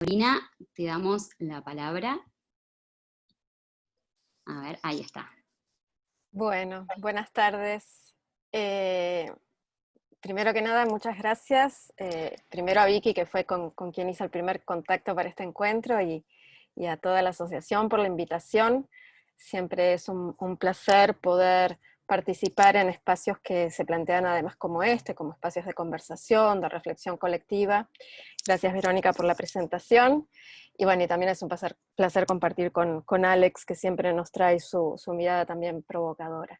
Corina, te damos la palabra. A ver, ahí está. Bueno, buenas tardes. Eh, Primero que nada, muchas gracias. Primero a Vicky, que fue con quien hice el primer contacto para este encuentro, y a toda la asociación por la invitación. Siempre es un placer poder participar en espacios que se plantean además como este, como espacios de conversación, de reflexión colectiva. Gracias, Verónica, por la presentación. Y bueno, y también es un placer compartir con Alex, que siempre nos trae su mirada también provocadora.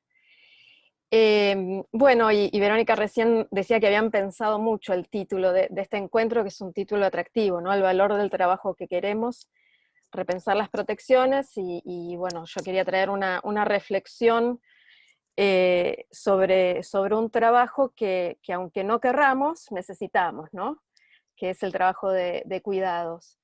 Bueno, y Verónica recién decía que habían pensado mucho el título de este encuentro, que es un título atractivo, ¿no? El valor del trabajo que queremos, repensar las protecciones, y bueno, yo quería traer una reflexión sobre un trabajo que aunque no querramos, necesitamos, ¿no? Que es el trabajo de cuidados.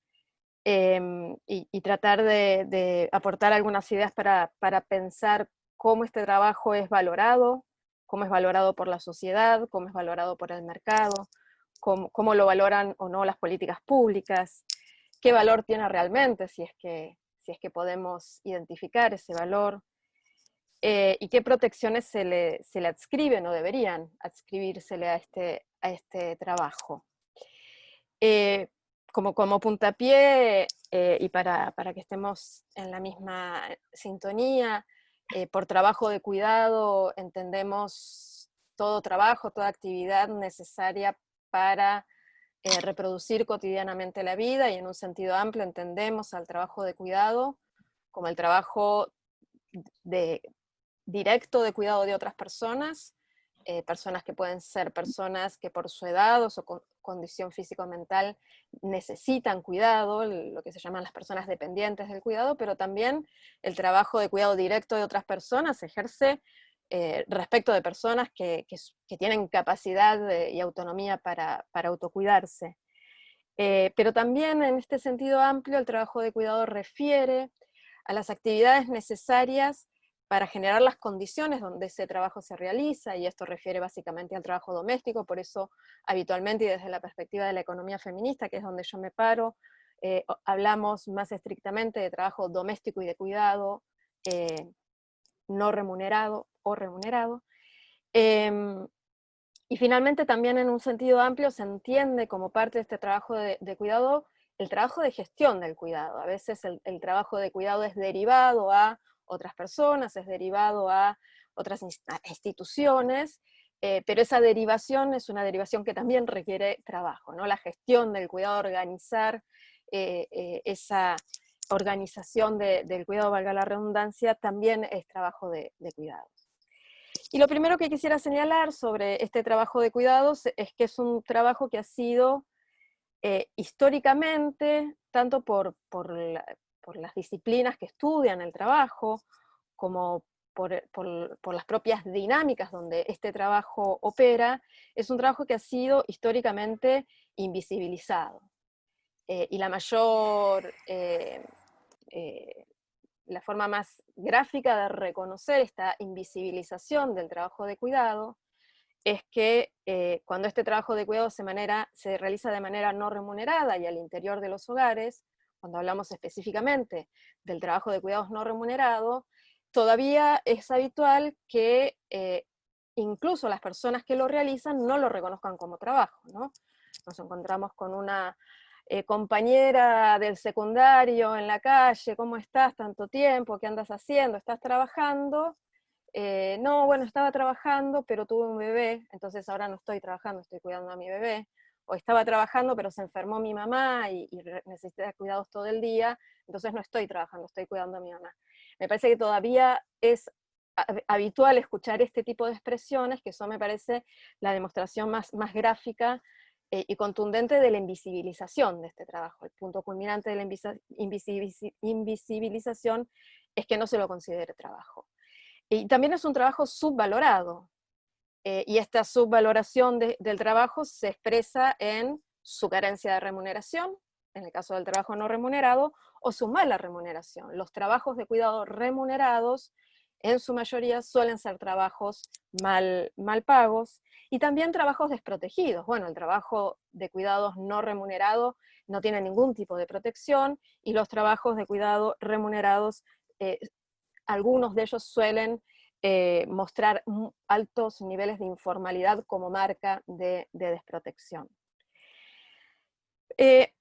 Y tratar de aportar algunas ideas para pensar cómo este trabajo es valorado, cómo es valorado por la sociedad, cómo es valorado por el mercado, cómo lo valoran o no las políticas públicas, qué valor tiene realmente, si es que podemos identificar ese valor, y qué protecciones se le adscriben o deberían adscribírsele a este trabajo. Eh, como puntapié, y para que estemos en la misma sintonía, por trabajo de cuidado entendemos todo trabajo, toda actividad necesaria para reproducir cotidianamente la vida, y en un sentido amplio entendemos al trabajo de cuidado como el trabajo de, directo de cuidado de otras personas, personas que pueden ser personas que por su edad o su condición físico-mental necesitan cuidado, lo que se llaman las personas dependientes del cuidado, pero también el trabajo de cuidado directo de otras personas se ejerce respecto de personas que tienen capacidad y autonomía para autocuidarse. Pero también en este sentido amplio el trabajo de cuidado refiere a las actividades necesarias para generar las condiciones donde ese trabajo se realiza, y esto refiere básicamente al trabajo doméstico. Por eso habitualmente, y desde la perspectiva de la economía feminista, que es donde yo me paro, hablamos más estrictamente de trabajo doméstico y de cuidado, no remunerado o remunerado. Em, y finalmente también en un sentido amplio se entiende como parte de este trabajo de cuidado el trabajo de gestión del cuidado. A veces el trabajo de cuidado es derivado a otras personas, es derivado a otras instituciones, pero esa derivación es una derivación que también requiere trabajo, ¿no? La gestión del cuidado, organizar esa organización del cuidado, valga la redundancia, también es trabajo de cuidado. Y lo primero que quisiera señalar sobre este trabajo de cuidados es que es un trabajo que ha sido históricamente, tanto por las disciplinas que estudian el trabajo, como por las propias dinámicas donde este trabajo opera, es un trabajo que ha sido históricamente invisibilizado. Y la forma más gráfica de reconocer esta invisibilización del trabajo de cuidado es que cuando este trabajo de cuidado se realiza de manera no remunerada y al interior de los hogares, cuando hablamos específicamente del trabajo de cuidados no remunerado, todavía es habitual que incluso las personas que lo realizan no lo reconozcan como trabajo, ¿no? Nos encontramos con una compañera del secundario en la calle: ¿cómo estás? Tanto tiempo, ¿qué andas haciendo? ¿Estás trabajando? No, bueno, estaba trabajando, pero tuve un bebé, entonces ahora no estoy trabajando, estoy cuidando a mi bebé. O estaba trabajando, pero se enfermó mi mamá y necesita cuidados todo el día, entonces no estoy trabajando, estoy cuidando a mi mamá. Me parece que todavía es habitual escuchar este tipo de expresiones, que eso me parece la demostración más gráfica y contundente de la invisibilización de este trabajo. El punto culminante de la invisibilización es que no se lo considere trabajo. Y también es un trabajo subvalorado, y esta subvaloración del trabajo se expresa en su carencia de remuneración, en el caso del trabajo no remunerado, o su mala remuneración. Los trabajos de cuidado remunerados, en su mayoría, suelen ser trabajos mal pagos, y también trabajos desprotegidos. Bueno, el trabajo de cuidados no remunerado no tienen ningún tipo de protección, y los trabajos de cuidado remunerados, algunos de ellos suelen mostrar altos niveles de informalidad como marca de desprotección.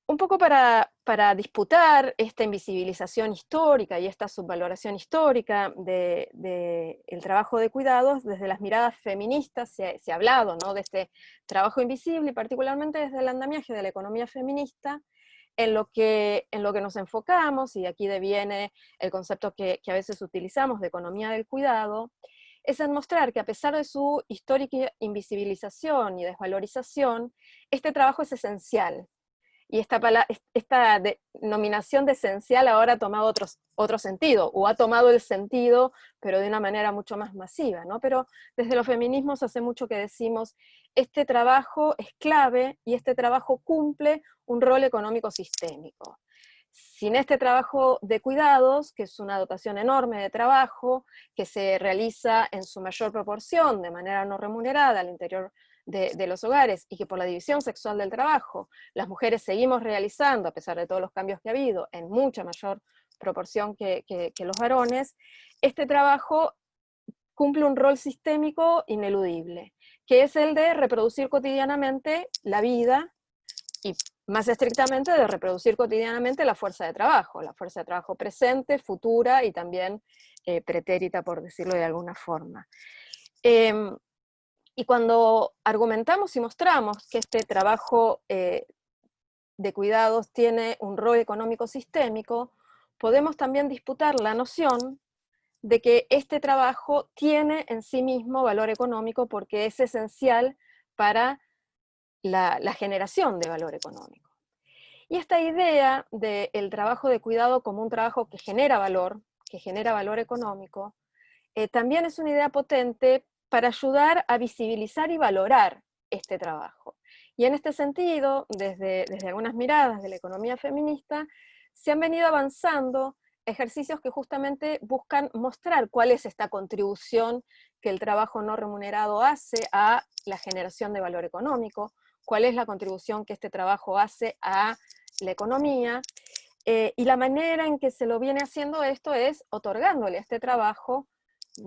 Un poco para disputar esta invisibilización histórica y esta subvaloración histórica del trabajo de cuidados, desde las miradas feministas se ha hablado, ¿no?, de este trabajo invisible, y particularmente desde el andamiaje de la economía feminista, en lo que nos enfocamos, y aquí deviene el concepto que a veces utilizamos de economía del cuidado, es en mostrar que a pesar de su histórica invisibilización y desvalorización, este trabajo es esencial. Y esta denominación de esencial ahora ha tomado otro sentido, o ha tomado el sentido, pero de una manera mucho más masiva, ¿no? Pero desde los feminismos hace mucho que decimos, este trabajo es clave y este trabajo cumple un rol económico sistémico. Sin este trabajo de cuidados, que es una dotación enorme de trabajo, que se realiza en su mayor proporción de manera no remunerada al interior de los hogares, y que por la división sexual del trabajo, las mujeres seguimos realizando, a pesar de todos los cambios que ha habido, en mucha mayor proporción que los varones, este trabajo cumple un rol sistémico ineludible, que es el de reproducir cotidianamente la vida, y más estrictamente de reproducir cotidianamente la fuerza de trabajo presente, futura y también pretérita, por decirlo de alguna forma. Y cuando argumentamos y mostramos que este trabajo de cuidados tiene un rol económico sistémico, podemos también disputar la noción de que este trabajo tiene en sí mismo valor económico porque es esencial para la generación de valor económico. Y esta idea del trabajo de cuidado como un trabajo que genera valor económico, también es una idea potente para ayudar a visibilizar y valorar este trabajo. Y en este sentido, desde algunas miradas de la economía feminista, se han venido avanzando ejercicios que justamente buscan mostrar cuál es esta contribución que el trabajo no remunerado hace a la generación de valor económico, cuál es la contribución que este trabajo hace a la economía, y la manera en que se lo viene haciendo esto es otorgándole a este trabajo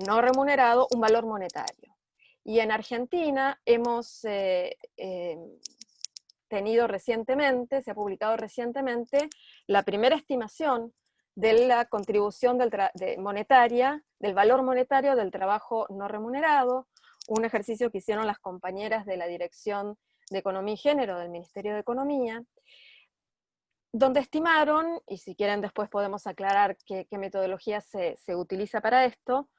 no remunerado un valor monetario. Y en Argentina hemos tenido recientemente, se ha publicado recientemente, la primera estimación de la contribución monetaria, del valor monetario del trabajo no remunerado, un ejercicio que hicieron las compañeras de la Dirección de Economía y Género del Ministerio de Economía, donde estimaron, y si quieren después podemos aclarar qué metodología se utiliza para esto,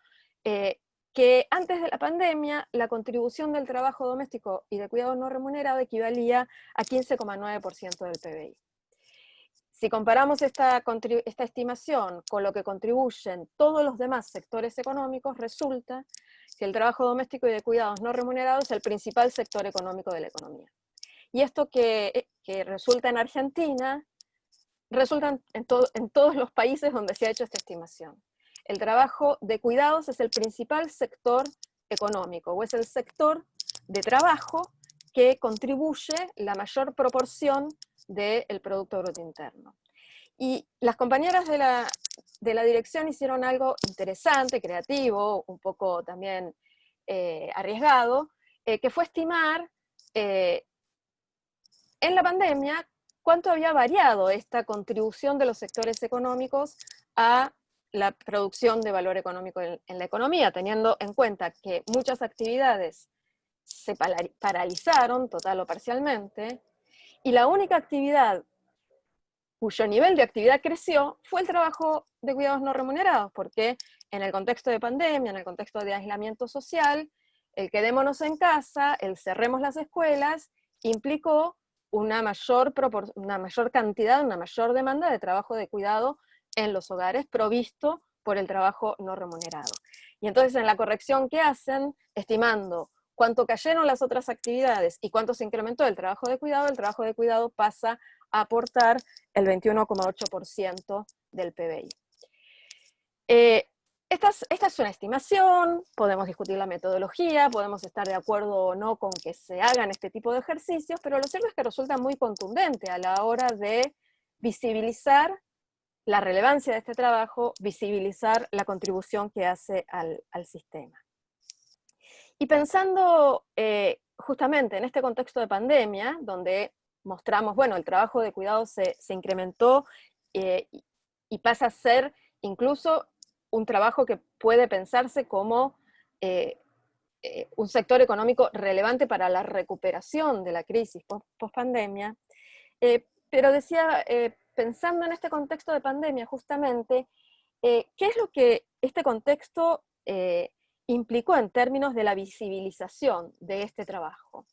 que antes de la pandemia la contribución del trabajo doméstico y de cuidado no remunerado equivalía a 15,9% del PBI. Si comparamos esta estimación con lo que contribuyen todos los demás sectores económicos, resulta que el trabajo doméstico y de cuidados no remunerados es el principal sector económico de la economía. Y esto que resulta en Argentina, resulta en todos los países donde se ha hecho esta estimación. El trabajo de cuidados es el principal sector económico, o es el sector de trabajo que contribuye la mayor proporción del Producto Bruto Interno. Y las compañeras de la dirección hicieron algo interesante, creativo, un poco también arriesgado, que fue estimar en la pandemia cuánto había variado esta contribución de los sectores económicos a la producción de valor económico en la economía, teniendo en cuenta que muchas actividades se paralizaron total o parcialmente, y la única actividad cuyo nivel de actividad creció fue el trabajo de cuidados no remunerados, porque en el contexto de pandemia, en el contexto de aislamiento social, el quedémonos en casa, el cerremos las escuelas, implicó una mayor cantidad, una mayor demanda de trabajo de cuidado en los hogares provisto por el trabajo no remunerado. Y entonces en la corrección que hacen, estimando cuánto cayeron las otras actividades y cuánto se incrementó el trabajo de cuidado pasa a aportar el 21,8% del PBI. esta es una estimación, podemos discutir la metodología, podemos estar de acuerdo o no con que se hagan este tipo de ejercicios, pero lo cierto es que resulta muy contundente a la hora de visibilizar la relevancia de este trabajo, visibilizar la contribución que hace al sistema. Y pensando justamente en este contexto de pandemia, donde mostramos, bueno, el trabajo de cuidado se incrementó y pasa a ser incluso un trabajo que puede pensarse como un sector económico relevante para la recuperación de la crisis post-pandemia. Pero decía, pensando en este contexto de pandemia justamente, ¿qué es lo que este contexto implicó en términos de la visibilización de este trabajo?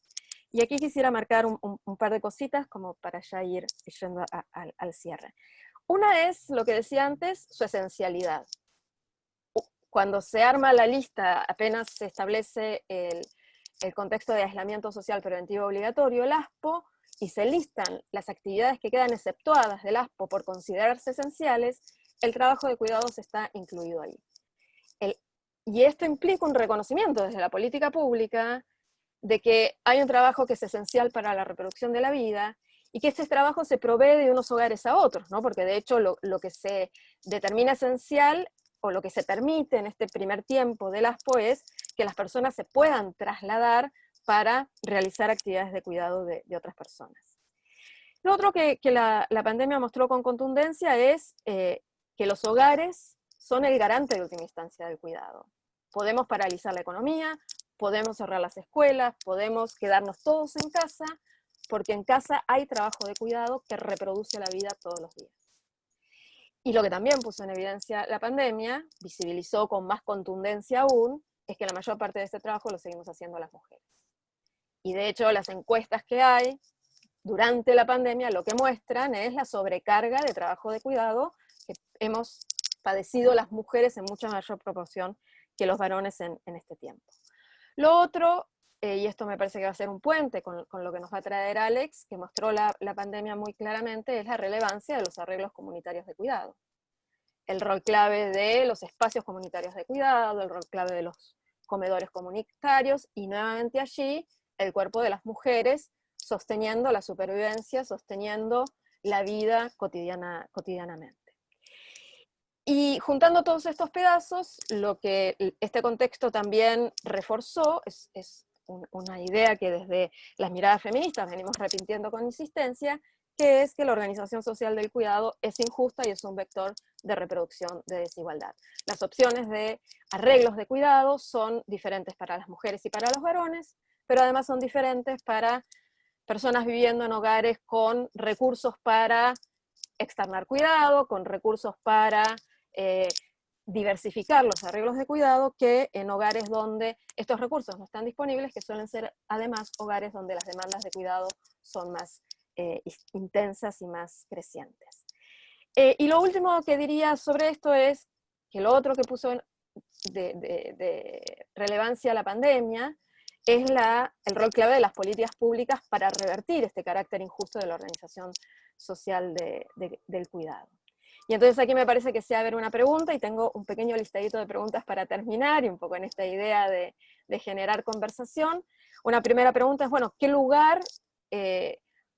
Y aquí quisiera marcar un par de cositas como para ya ir yendo al cierre. Una es, lo que decía antes, su esencialidad. Cuando se arma la lista, apenas se establece el contexto de aislamiento social preventivo obligatorio, el ASPO, y se listan las actividades que quedan exceptuadas del ASPO por considerarse esenciales, el trabajo de cuidados está incluido ahí. Y esto implica un reconocimiento desde la política pública de que hay un trabajo que es esencial para la reproducción de la vida, y que este trabajo se provee de unos hogares a otros, ¿no? Porque de hecho lo que se determina esencial, o lo que se permite en este primer tiempo del ASPO, es que las personas se puedan trasladar para realizar actividades de cuidado de otras personas. Lo otro que la pandemia mostró con contundencia es que los hogares son el garante de última instancia del cuidado. Podemos paralizar la economía, podemos cerrar las escuelas, podemos quedarnos todos en casa, porque en casa hay trabajo de cuidado que reproduce la vida todos los días. Y lo que también puso en evidencia la pandemia, visibilizó con más contundencia aún, es que la mayor parte de este trabajo lo seguimos haciendo las mujeres. Y de hecho las encuestas que hay durante la pandemia lo que muestran es la sobrecarga de trabajo de cuidado que hemos padecido las mujeres en mucha mayor proporción que los varones en este tiempo. Lo otro, y esto me parece que va a ser un puente con lo que nos va a traer Alex, que mostró la pandemia muy claramente, es la relevancia de los arreglos comunitarios de cuidado. El rol clave de los espacios comunitarios de cuidado, el rol clave de los comedores comunitarios, y nuevamente allí el cuerpo de las mujeres sosteniendo la supervivencia, sosteniendo la vida cotidianamente. Y juntando todos estos pedazos, lo que este contexto también reforzó es una idea que desde las miradas feministas venimos repitiendo con insistencia, que es que la organización social del cuidado es injusta y es un vector de reproducción de desigualdad. Las opciones de arreglos de cuidado son diferentes para las mujeres y para los varones, pero además son diferentes para personas viviendo en hogares con recursos para externar cuidado, con recursos para diversificar los arreglos de cuidado, que en hogares donde estos recursos no están disponibles, que suelen ser además hogares donde las demandas de cuidado son más intensas y más crecientes. Y lo último que diría sobre esto es que lo otro que puso de relevancia a la pandemia es el rol clave de las políticas públicas para revertir este carácter injusto de la organización social del cuidado. Y entonces aquí me parece que se abre una pregunta, y tengo un pequeño listadito de preguntas para terminar, y un poco en esta idea de generar conversación. Una primera pregunta es, bueno, ¿qué lugar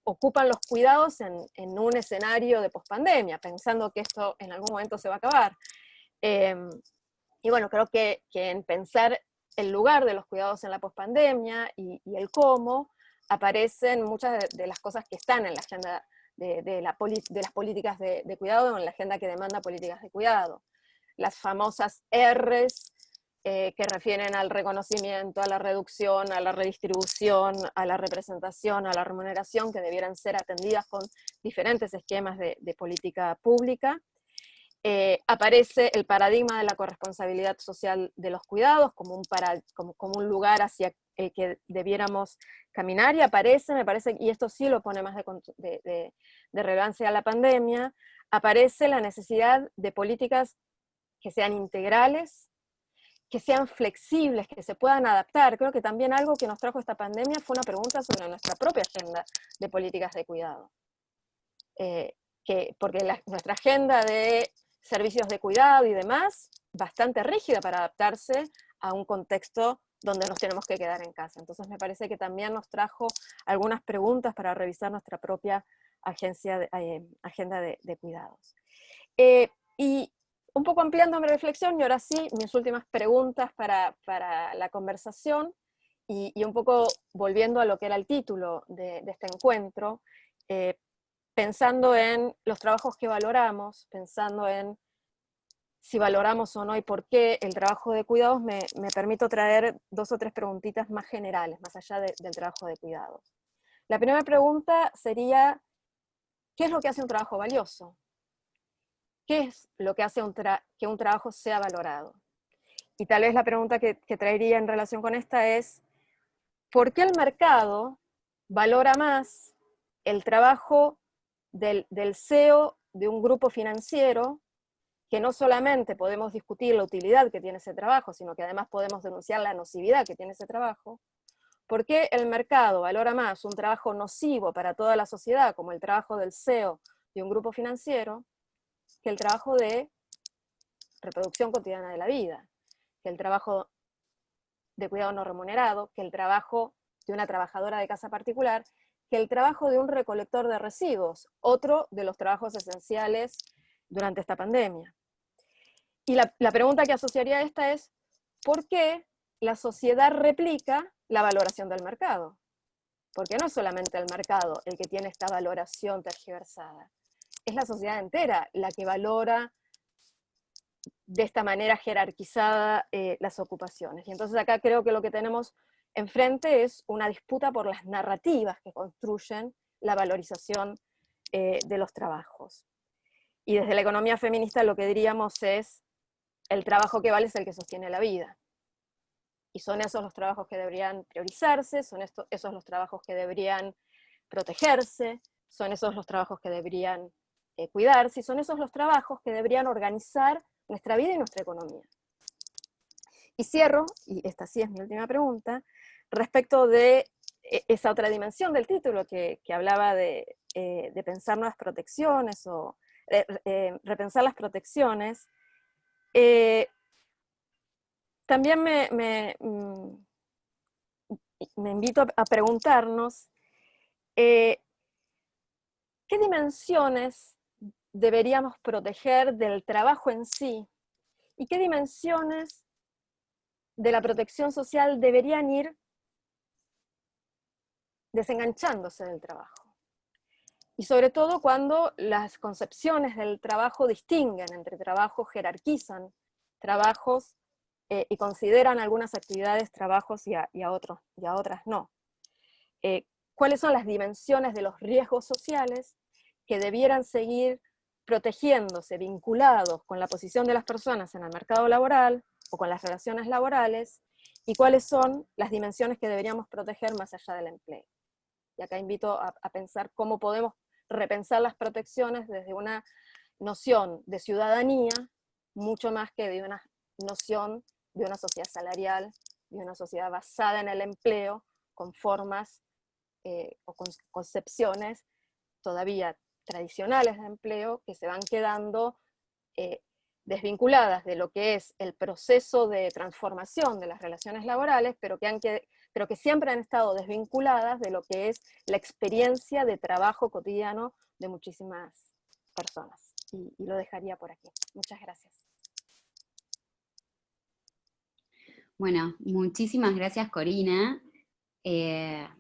ocupan los cuidados en un escenario de pospandemia, pensando que esto en algún momento se va a acabar? Y bueno, creo que en pensar el lugar de los cuidados en la pospandemia y el cómo, aparecen muchas de las cosas que están en la agenda de las políticas de cuidado, en la agenda que demanda políticas de cuidado. Las famosas R's que refieren al reconocimiento, a la reducción, a la redistribución, a la representación, a la remuneración, que debieran ser atendidas con diferentes esquemas de política pública. Aparece el paradigma de la corresponsabilidad social de los cuidados como un lugar hacia el que debiéramos caminar, y aparece, me parece, y esto sí lo pone más de relevancia a la pandemia, aparece la necesidad de políticas que sean integrales, que sean flexibles, que se puedan adaptar. Creo que también algo que nos trajo esta pandemia fue una pregunta sobre nuestra propia agenda de políticas de cuidado. Porque nuestra agenda de servicios de cuidado y demás bastante rígida para adaptarse a un contexto donde nos tenemos que quedar en casa. Entonces me parece que también nos trajo algunas preguntas para revisar nuestra propia agenda de cuidados. Y un poco ampliando mi reflexión, y ahora sí, mis últimas preguntas para la conversación, y un poco volviendo a lo que era el título de este encuentro, pensando en los trabajos que valoramos, pensando en si valoramos o no y por qué el trabajo de cuidados, me permito traer 2 o 3 preguntitas más generales, más allá del trabajo de cuidados. La primera pregunta sería, ¿qué es lo que hace un trabajo valioso? ¿Qué es lo que hace que un trabajo sea valorado? Y tal vez la pregunta que traería en relación con esta es, ¿por qué el mercado valora más el trabajo del CEO de un grupo financiero, que no solamente podemos discutir la utilidad que tiene ese trabajo, sino que además podemos denunciar la nocividad que tiene ese trabajo? ¿Por qué el mercado valora más un trabajo nocivo para toda la sociedad, como el trabajo del CEO de un grupo financiero, que el trabajo de reproducción cotidiana de la vida, que el trabajo de cuidado no remunerado, que el trabajo de una trabajadora de casa particular, que el trabajo de un recolector de residuos, otro de los trabajos esenciales durante esta pandemia? Y la pregunta que asociaría a esta es, ¿por qué la sociedad replica la valoración del mercado? Porque no es solamente el mercado el que tiene esta valoración tergiversada, es la sociedad entera la que valora de esta manera jerarquizada las ocupaciones. Y entonces acá creo que lo que tenemos enfrente es una disputa por las narrativas que construyen la valorización de los trabajos. Y desde la economía feminista lo que diríamos es, el trabajo que vale es el que sostiene la vida. Y son esos los trabajos que deberían priorizarse, son esos los trabajos que deberían protegerse, son esos los trabajos que deberían cuidarse, y son esos los trabajos que deberían organizar nuestra vida y nuestra economía. Y cierro, y esta sí es mi última pregunta, respecto de esa otra dimensión del título que hablaba de pensar nuevas protecciones o repensar las protecciones. También me invito a preguntarnos qué dimensiones deberíamos proteger del trabajo en sí y qué dimensiones de la protección social deberían ir desenganchándose del trabajo. Y sobre todo cuando las concepciones del trabajo distinguen entre trabajos, jerarquizan trabajos y consideran algunas actividades trabajos y a otras no. ¿Cuáles son las dimensiones de los riesgos sociales que debieran seguir protegiéndose, vinculados con la posición de las personas en el mercado laboral o con las relaciones laborales? ¿Y cuáles son las dimensiones que deberíamos proteger más allá del empleo? Y acá invito a pensar cómo podemos repensar las protecciones desde una noción de ciudadanía, mucho más que de una noción de una sociedad salarial, de una sociedad basada en el empleo, con formas o concepciones todavía tradicionales de empleo que se van quedando desvinculadas de lo que es el proceso de transformación de las relaciones laborales, pero que siempre han estado desvinculadas de lo que es la experiencia de trabajo cotidiano de muchísimas personas. Y lo dejaría por aquí. Muchas gracias. Bueno, muchísimas gracias, Corina.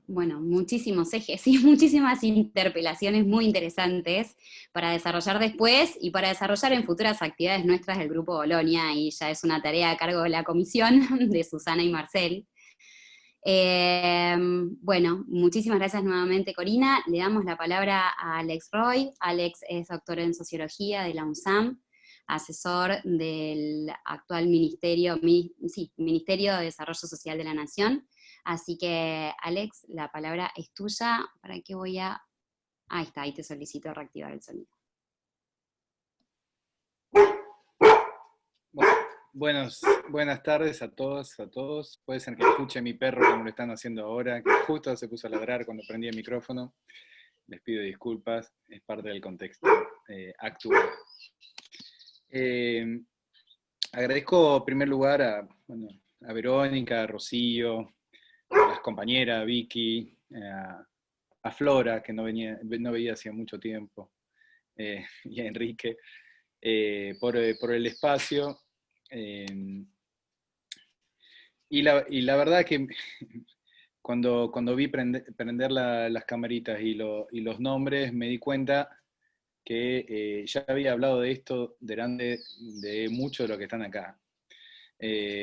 Bueno, muchísimos ejes y muchísimas interpelaciones muy interesantes para desarrollar después y para desarrollar en futuras actividades nuestras del Grupo Bolonia, y ya es una tarea a cargo de la comisión de Susana y Marcel. Bueno, muchísimas gracias nuevamente, Corina. Le damos la palabra a Alex Roy. Alex es doctor en Sociología de la UNSAM, asesor del actual Ministerio de Desarrollo Social de la Nación. Así que, Alex, la palabra es tuya. ¿Para qué voy a...? Ahí está, ahí te solicito reactivar el sonido. Buenas tardes a todos, a todos. Puede ser que escuche a mi perro como lo están haciendo ahora, que justo se puso a ladrar cuando prendí el micrófono. Les pido disculpas, es parte del contexto actual. Agradezco en primer lugar a Verónica, a Rocío, a las compañeras, a Vicky, a Flora, que no veía hacía mucho tiempo, y a Enrique, por el espacio. Y la verdad que cuando vi prender las camaritas y los nombres, me di cuenta que ya había hablado de esto delante de muchos de los que están acá.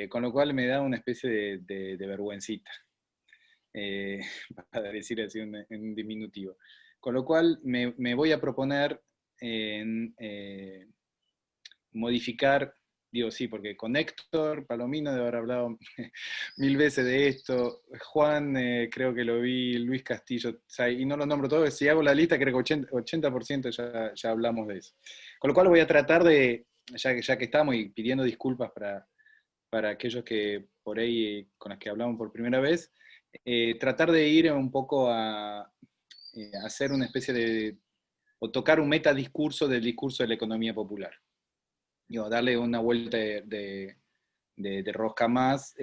Con lo cual me da una especie de vergüencita, para decir así en diminutivo. Con lo cual me voy a proponer en modificar, digo sí, porque con Héctor Palomino debe haber hablado 1000 veces de esto, Juan creo que lo vi, Luis Castillo, o sea, y no los nombro todos, si hago la lista creo que 80% ya hablamos de eso. Con lo cual voy a tratar de, ya que estamos y pidiendo disculpas para aquellos que por ahí con los que hablamos por primera vez, tratar de ir un poco a hacer una especie o tocar un metadiscurso del discurso de la economía popular. Digo, darle una vuelta de rosca más.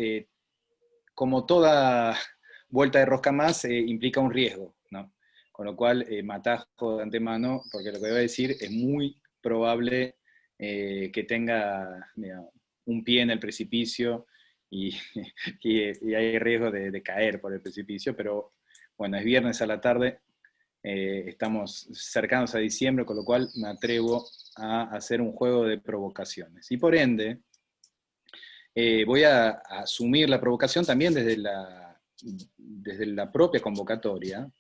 Como toda vuelta de rosca más implica un riesgo, ¿no? Con lo cual me atajo de antemano, porque lo que voy a decir es muy probable que tenga, digamos, un pie en el precipicio y hay riesgo de caer por el precipicio, pero bueno, es viernes a la tarde, estamos cercanos a diciembre, con lo cual me atrevo a hacer un juego de provocaciones. Y por ende, voy a asumir la provocación también desde la propia convocatoria,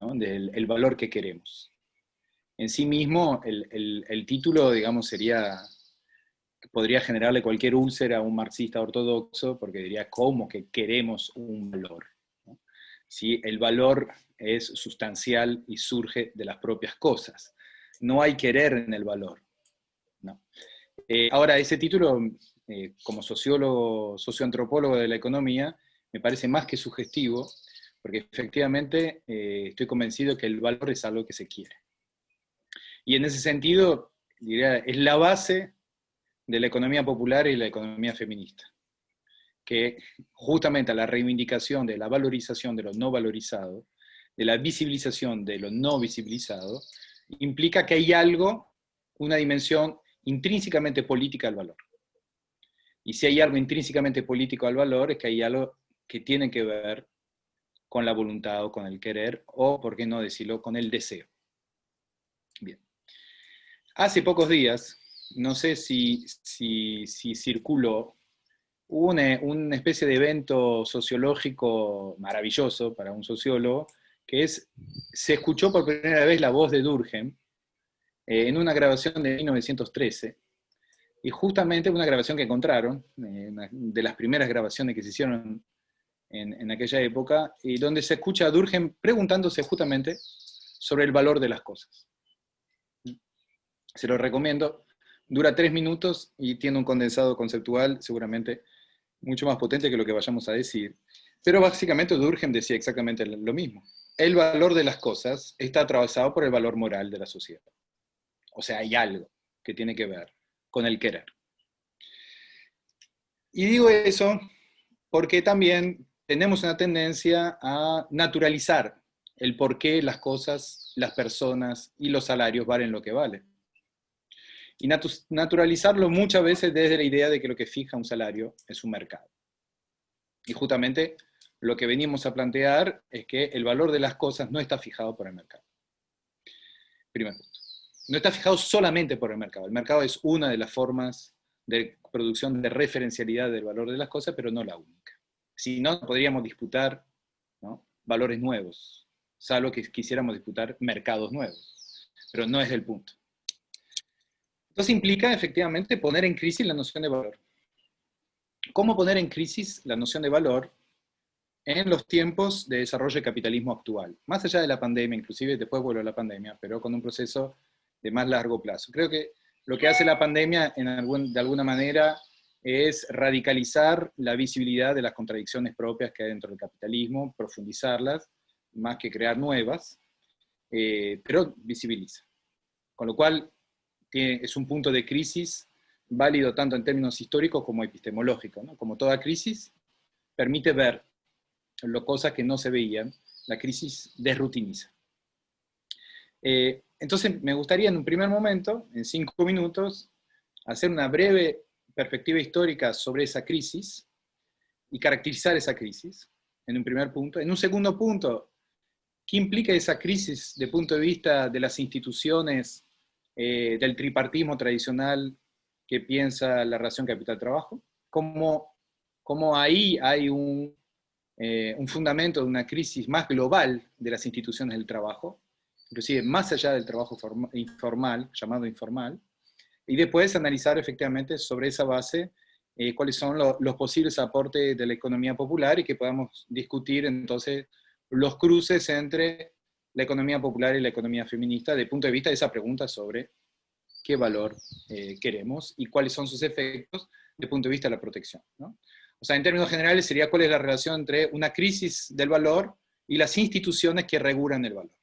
¿no? Del valor que queremos. En sí mismo, el título, digamos, podría generarle cualquier úlcera a un marxista ortodoxo, porque diría, ¿cómo que queremos un valor? ¿No? Si el valor es sustancial y surge de las propias cosas. No hay querer en el valor. ¿No? Ahora, ese título, como socioantropólogo de la economía, me parece más que sugestivo, porque efectivamente estoy convencido que el valor es algo que se quiere. Y en ese sentido, diría, es la base de la economía popular y la economía feminista, que justamente a la reivindicación de la valorización de lo no valorizado, de la visibilización de lo no visibilizado, implica que hay algo, una dimensión intrínsecamente política al valor. Y si hay algo intrínsecamente político al valor, es que hay algo que tiene que ver con la voluntad o con el querer, o, por qué no decirlo, con el deseo. Bien. Hace pocos días, no sé si circuló, hubo una especie de evento sociológico maravilloso para un sociólogo, que se escuchó por primera vez la voz de Durkheim en una grabación de 1913, y justamente una grabación que encontraron, de las primeras grabaciones que se hicieron en aquella época, y donde se escucha a Durkheim preguntándose justamente sobre el valor de las cosas. Se lo recomiendo, dura 3 minutos y tiene un condensado conceptual seguramente mucho más potente que lo que vayamos a decir, pero básicamente Durkheim decía exactamente lo mismo. El valor de las cosas está atravesado por el valor moral de la sociedad. O sea, hay algo que tiene que ver con el querer. Y digo eso porque también tenemos una tendencia a naturalizar el por qué las cosas, las personas y los salarios valen lo que valen. Y naturalizarlo muchas veces desde la idea de que lo que fija un salario es un mercado. Y justamente lo que venimos a plantear es que el valor de las cosas no está fijado por el mercado. Primer punto. No está fijado solamente por el mercado. El mercado es una de las formas de producción de referencialidad del valor de las cosas, pero no la única. Si no, podríamos disputar, ¿no?, valores nuevos, salvo que quisiéramos disputar mercados nuevos. Pero no es el punto. Entonces implica efectivamente poner en crisis la noción de valor. ¿Cómo poner en crisis la noción de valor en los tiempos de desarrollo del capitalismo actual? Más allá de la pandemia, inclusive después vuelvo a la pandemia, pero con un proceso de más largo plazo. Creo que lo que hace la pandemia de alguna manera es radicalizar la visibilidad de las contradicciones propias que hay dentro del capitalismo, profundizarlas, más que crear nuevas, pero visibiliza. Con lo cual es un punto de crisis válido tanto en términos históricos como epistemológicos, ¿no? Como toda crisis, permite ver cosas que no se veían, la crisis desrutiniza. Entonces me gustaría en un primer momento, en 5 minutos, hacer una breve perspectiva histórica sobre esa crisis y caracterizar esa crisis, en un primer punto. En un segundo punto, ¿qué implica esa crisis desde el punto de vista de las instituciones del tripartismo tradicional que piensa la relación capital-trabajo? ¿Cómo ahí hay un fundamento de una crisis más global de las instituciones del trabajo, inclusive más allá del trabajo informal, llamado informal, y después analizar efectivamente sobre esa base cuáles son los posibles aportes de la economía popular y que podamos discutir entonces los cruces entre la economía popular y la economía feminista desde el punto de vista de esa pregunta sobre qué valor queremos y cuáles son sus efectos desde el punto de vista de la protección, ¿no? O sea, en términos generales sería cuál es la relación entre una crisis del valor y las instituciones que regulan el valor.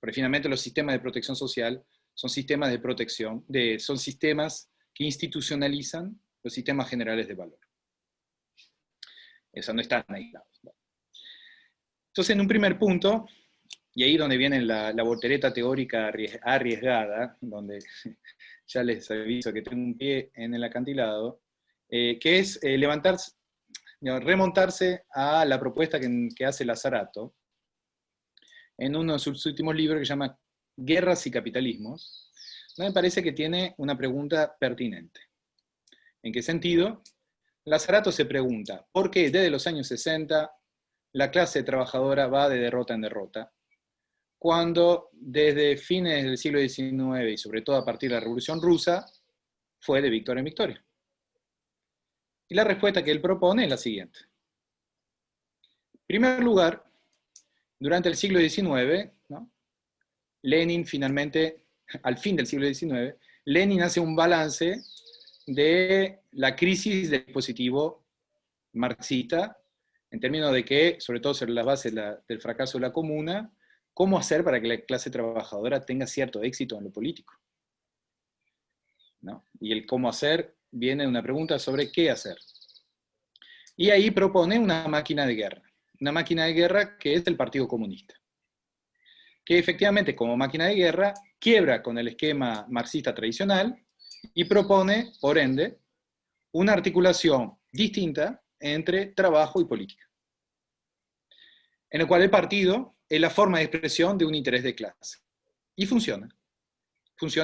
Porque finalmente los sistemas de protección social son sistemas de protección, son sistemas que institucionalizan los sistemas generales de valor. Eso no están aislados. Entonces, en un primer punto, y ahí donde viene la voltereta teórica arriesgada, donde ya les aviso que tengo un pie en el acantilado, que es remontarse a la propuesta que hace Lazzarato en uno de sus últimos libros que se llama Guerras y Capitalismos, donde me parece que tiene una pregunta pertinente. ¿En qué sentido? Lazzarato se pregunta, ¿por qué desde los años 60 la clase trabajadora va de derrota en derrota, cuando desde fines del siglo XIX y sobre todo a partir de la Revolución Rusa fue de victoria en victoria? Y la respuesta que él propone es la siguiente. En primer lugar, durante el siglo XIX, ¿no? Lenin finalmente, al fin del siglo XIX, Lenin hace un balance de la crisis del dispositivo marxista, en términos de que, sobre todo sobre las bases del fracaso de la comuna, cómo hacer para que la clase trabajadora tenga cierto éxito en lo político, ¿no? Y el cómo hacer viene de una pregunta sobre qué hacer. Y ahí propone una máquina de guerra que es el Partido Comunista, que efectivamente como máquina de guerra quiebra con el esquema marxista tradicional y propone, por ende, una articulación distinta entre trabajo y política, en el cual el partido es la forma de expresión de un interés de clase. Y funciona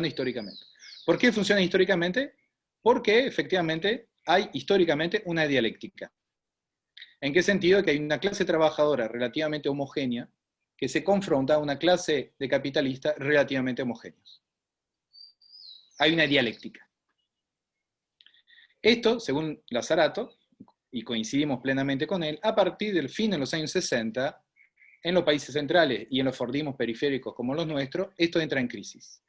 históricamente. ¿Por qué funciona históricamente? Porque efectivamente hay históricamente una dialéctica. ¿En qué sentido? Que hay una clase trabajadora relativamente homogénea que se confronta a una clase de capitalistas relativamente homogéneos. Hay una dialéctica. Esto, según Lazzarato, y coincidimos plenamente con él, a partir del fin de los años 60, en los países centrales y en los fordismos periféricos como los nuestros, esto entra en crisis.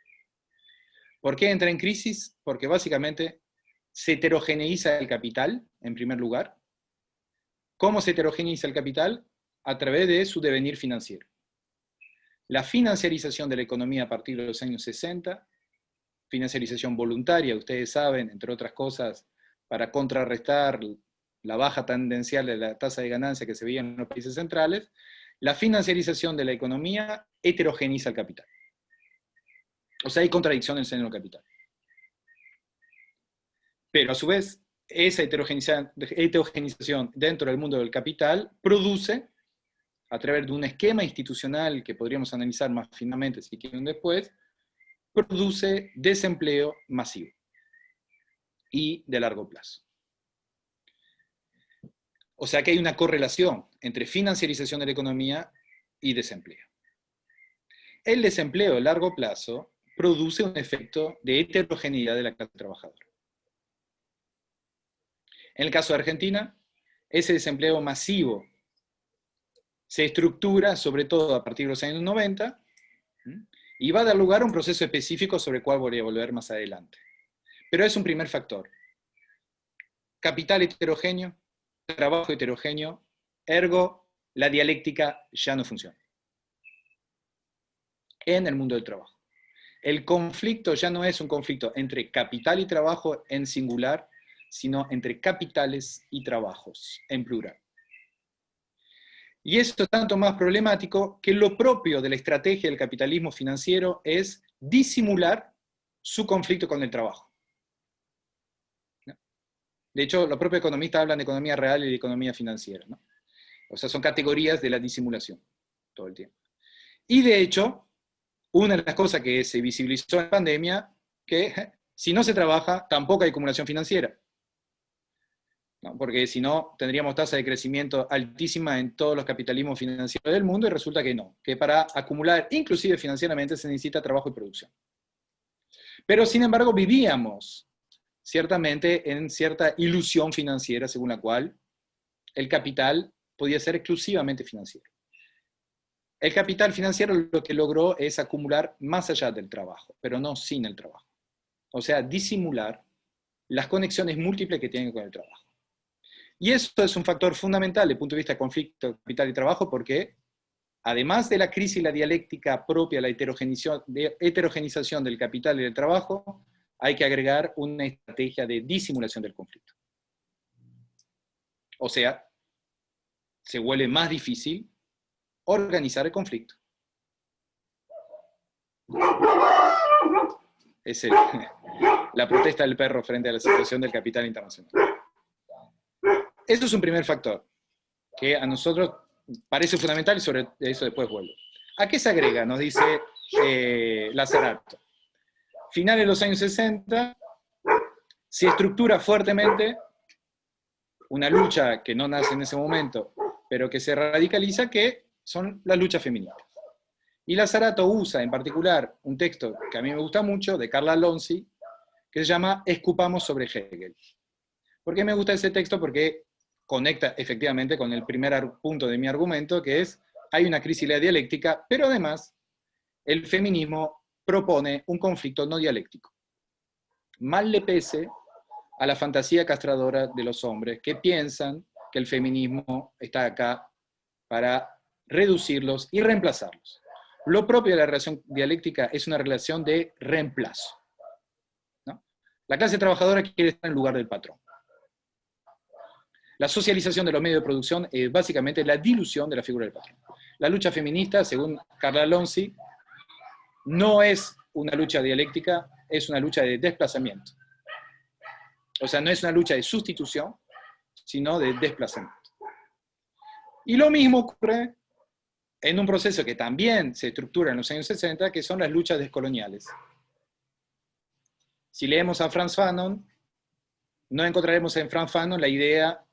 ¿Por qué entra en crisis? Porque básicamente se heterogeneiza el capital, en primer lugar. ¿Cómo se heterogeneiza el capital? A través de su devenir financiero. La financiarización de la economía a partir de los años 60, financiarización voluntaria, ustedes saben, entre otras cosas, para contrarrestar la baja tendencial de la tasa de ganancia que se veía en los países centrales, la financiarización de la economía heterogeniza el capital. O sea, hay contradicción en el seno del capital. Pero a su vez, esa heterogenización dentro del mundo del capital produce, a través de un esquema institucional que podríamos analizar más finamente si quieren después, produce desempleo masivo y de largo plazo. O sea que hay una correlación entre financiarización de la economía y desempleo. El desempleo de largo plazo produce un efecto de heterogeneidad de la clase trabajadora. En el caso de Argentina, ese desempleo masivo se estructura sobre todo a partir de los años 90 y va a dar lugar a un proceso específico sobre el cual voy a volver más adelante. Pero es un primer factor. Capital heterogéneo, trabajo heterogéneo, ergo la dialéctica ya no funciona en el mundo del trabajo. el conflicto ya no es un conflicto entre capital y trabajo en singular, sino entre capitales y trabajos en plural. Y esto es tanto más problemático que lo propio de la estrategia del capitalismo financiero es disimular su conflicto con el trabajo. De hecho, los propios economistas hablan de economía real y de economía financiera, ¿no? O sea, son categorías de la disimulación todo el tiempo. Y de hecho, una de las cosas que se visibilizó en la pandemia, que si no se trabaja, tampoco hay acumulación financiera. ¿No? Porque si no, tendríamos tasa de crecimiento altísima en todos los capitalismos financieros del mundo, y resulta que no, que para acumular, inclusive financieramente, se necesita trabajo y producción. Pero sin embargo, vivíamos ciertamente en cierta ilusión financiera, según la cual el capital podía ser exclusivamente financiero. El capital financiero lo que logró es acumular más allá del trabajo, pero no sin el trabajo. O sea, disimular las conexiones múltiples que tienen con el trabajo. Y esto es un factor fundamental desde el punto de vista de conflicto capital y trabajo, porque además de la crisis y la dialéctica propia, la heterogenización del capital y del trabajo, hay que agregar una estrategia de disimulación del conflicto. O sea, se vuelve más difícil organizar el conflicto. Es la protesta del perro frente a la situación del capital internacional. Esto es un primer factor, que a nosotros parece fundamental y sobre eso después vuelvo. ¿A qué se agrega? Nos dice Lazzarato. Finales de los años 60, se estructura fuertemente una lucha que no nace en ese momento, pero que se radicaliza, que son las luchas feministas. Y Lazzarato usa en particular un texto que a mí me gusta mucho, de Carla Lonzi, que se llama Escupamos sobre Hegel. ¿Por qué me gusta ese texto? Porque conecta efectivamente con el primer punto de mi argumento, que es, hay una crisis de la dialéctica, pero además el feminismo propone un conflicto no dialéctico. Mal le pese a la fantasía castradora de los hombres que piensan que el feminismo está acá para reducirlos y reemplazarlos. Lo propio de la relación dialéctica es una relación de reemplazo, ¿no? La clase trabajadora quiere estar en lugar del patrón. La socialización de los medios de producción es básicamente la dilución de la figura del patrón. La lucha feminista, según Carla Lonzi, no es una lucha dialéctica, es una lucha de desplazamiento. O sea, no es una lucha de sustitución, sino de desplazamiento. Y lo mismo ocurre en un proceso que también se estructura en los años 60, que son las luchas descoloniales. Si leemos a Frantz Fanon, no encontraremos en Frantz Fanon la idea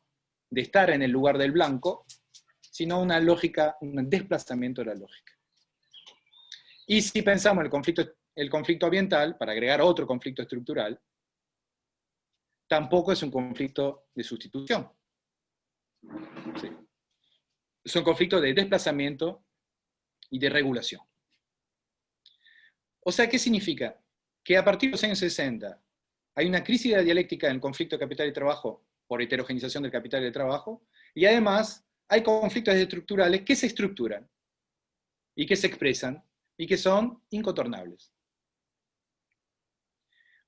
de estar en el lugar del blanco, sino una lógica, un desplazamiento de la lógica. Y si pensamos en el conflicto ambiental, para agregar otro conflicto estructural, tampoco es un conflicto de sustitución. Sí. Es un conflicto de desplazamiento y de regulación. O sea, ¿qué significa? Que a partir de los años 60 hay una crisis de la dialéctica en el conflicto de capital y trabajo por heterogenización del capital y del trabajo, y además hay conflictos estructurales que se estructuran y que se expresan y que son incontornables.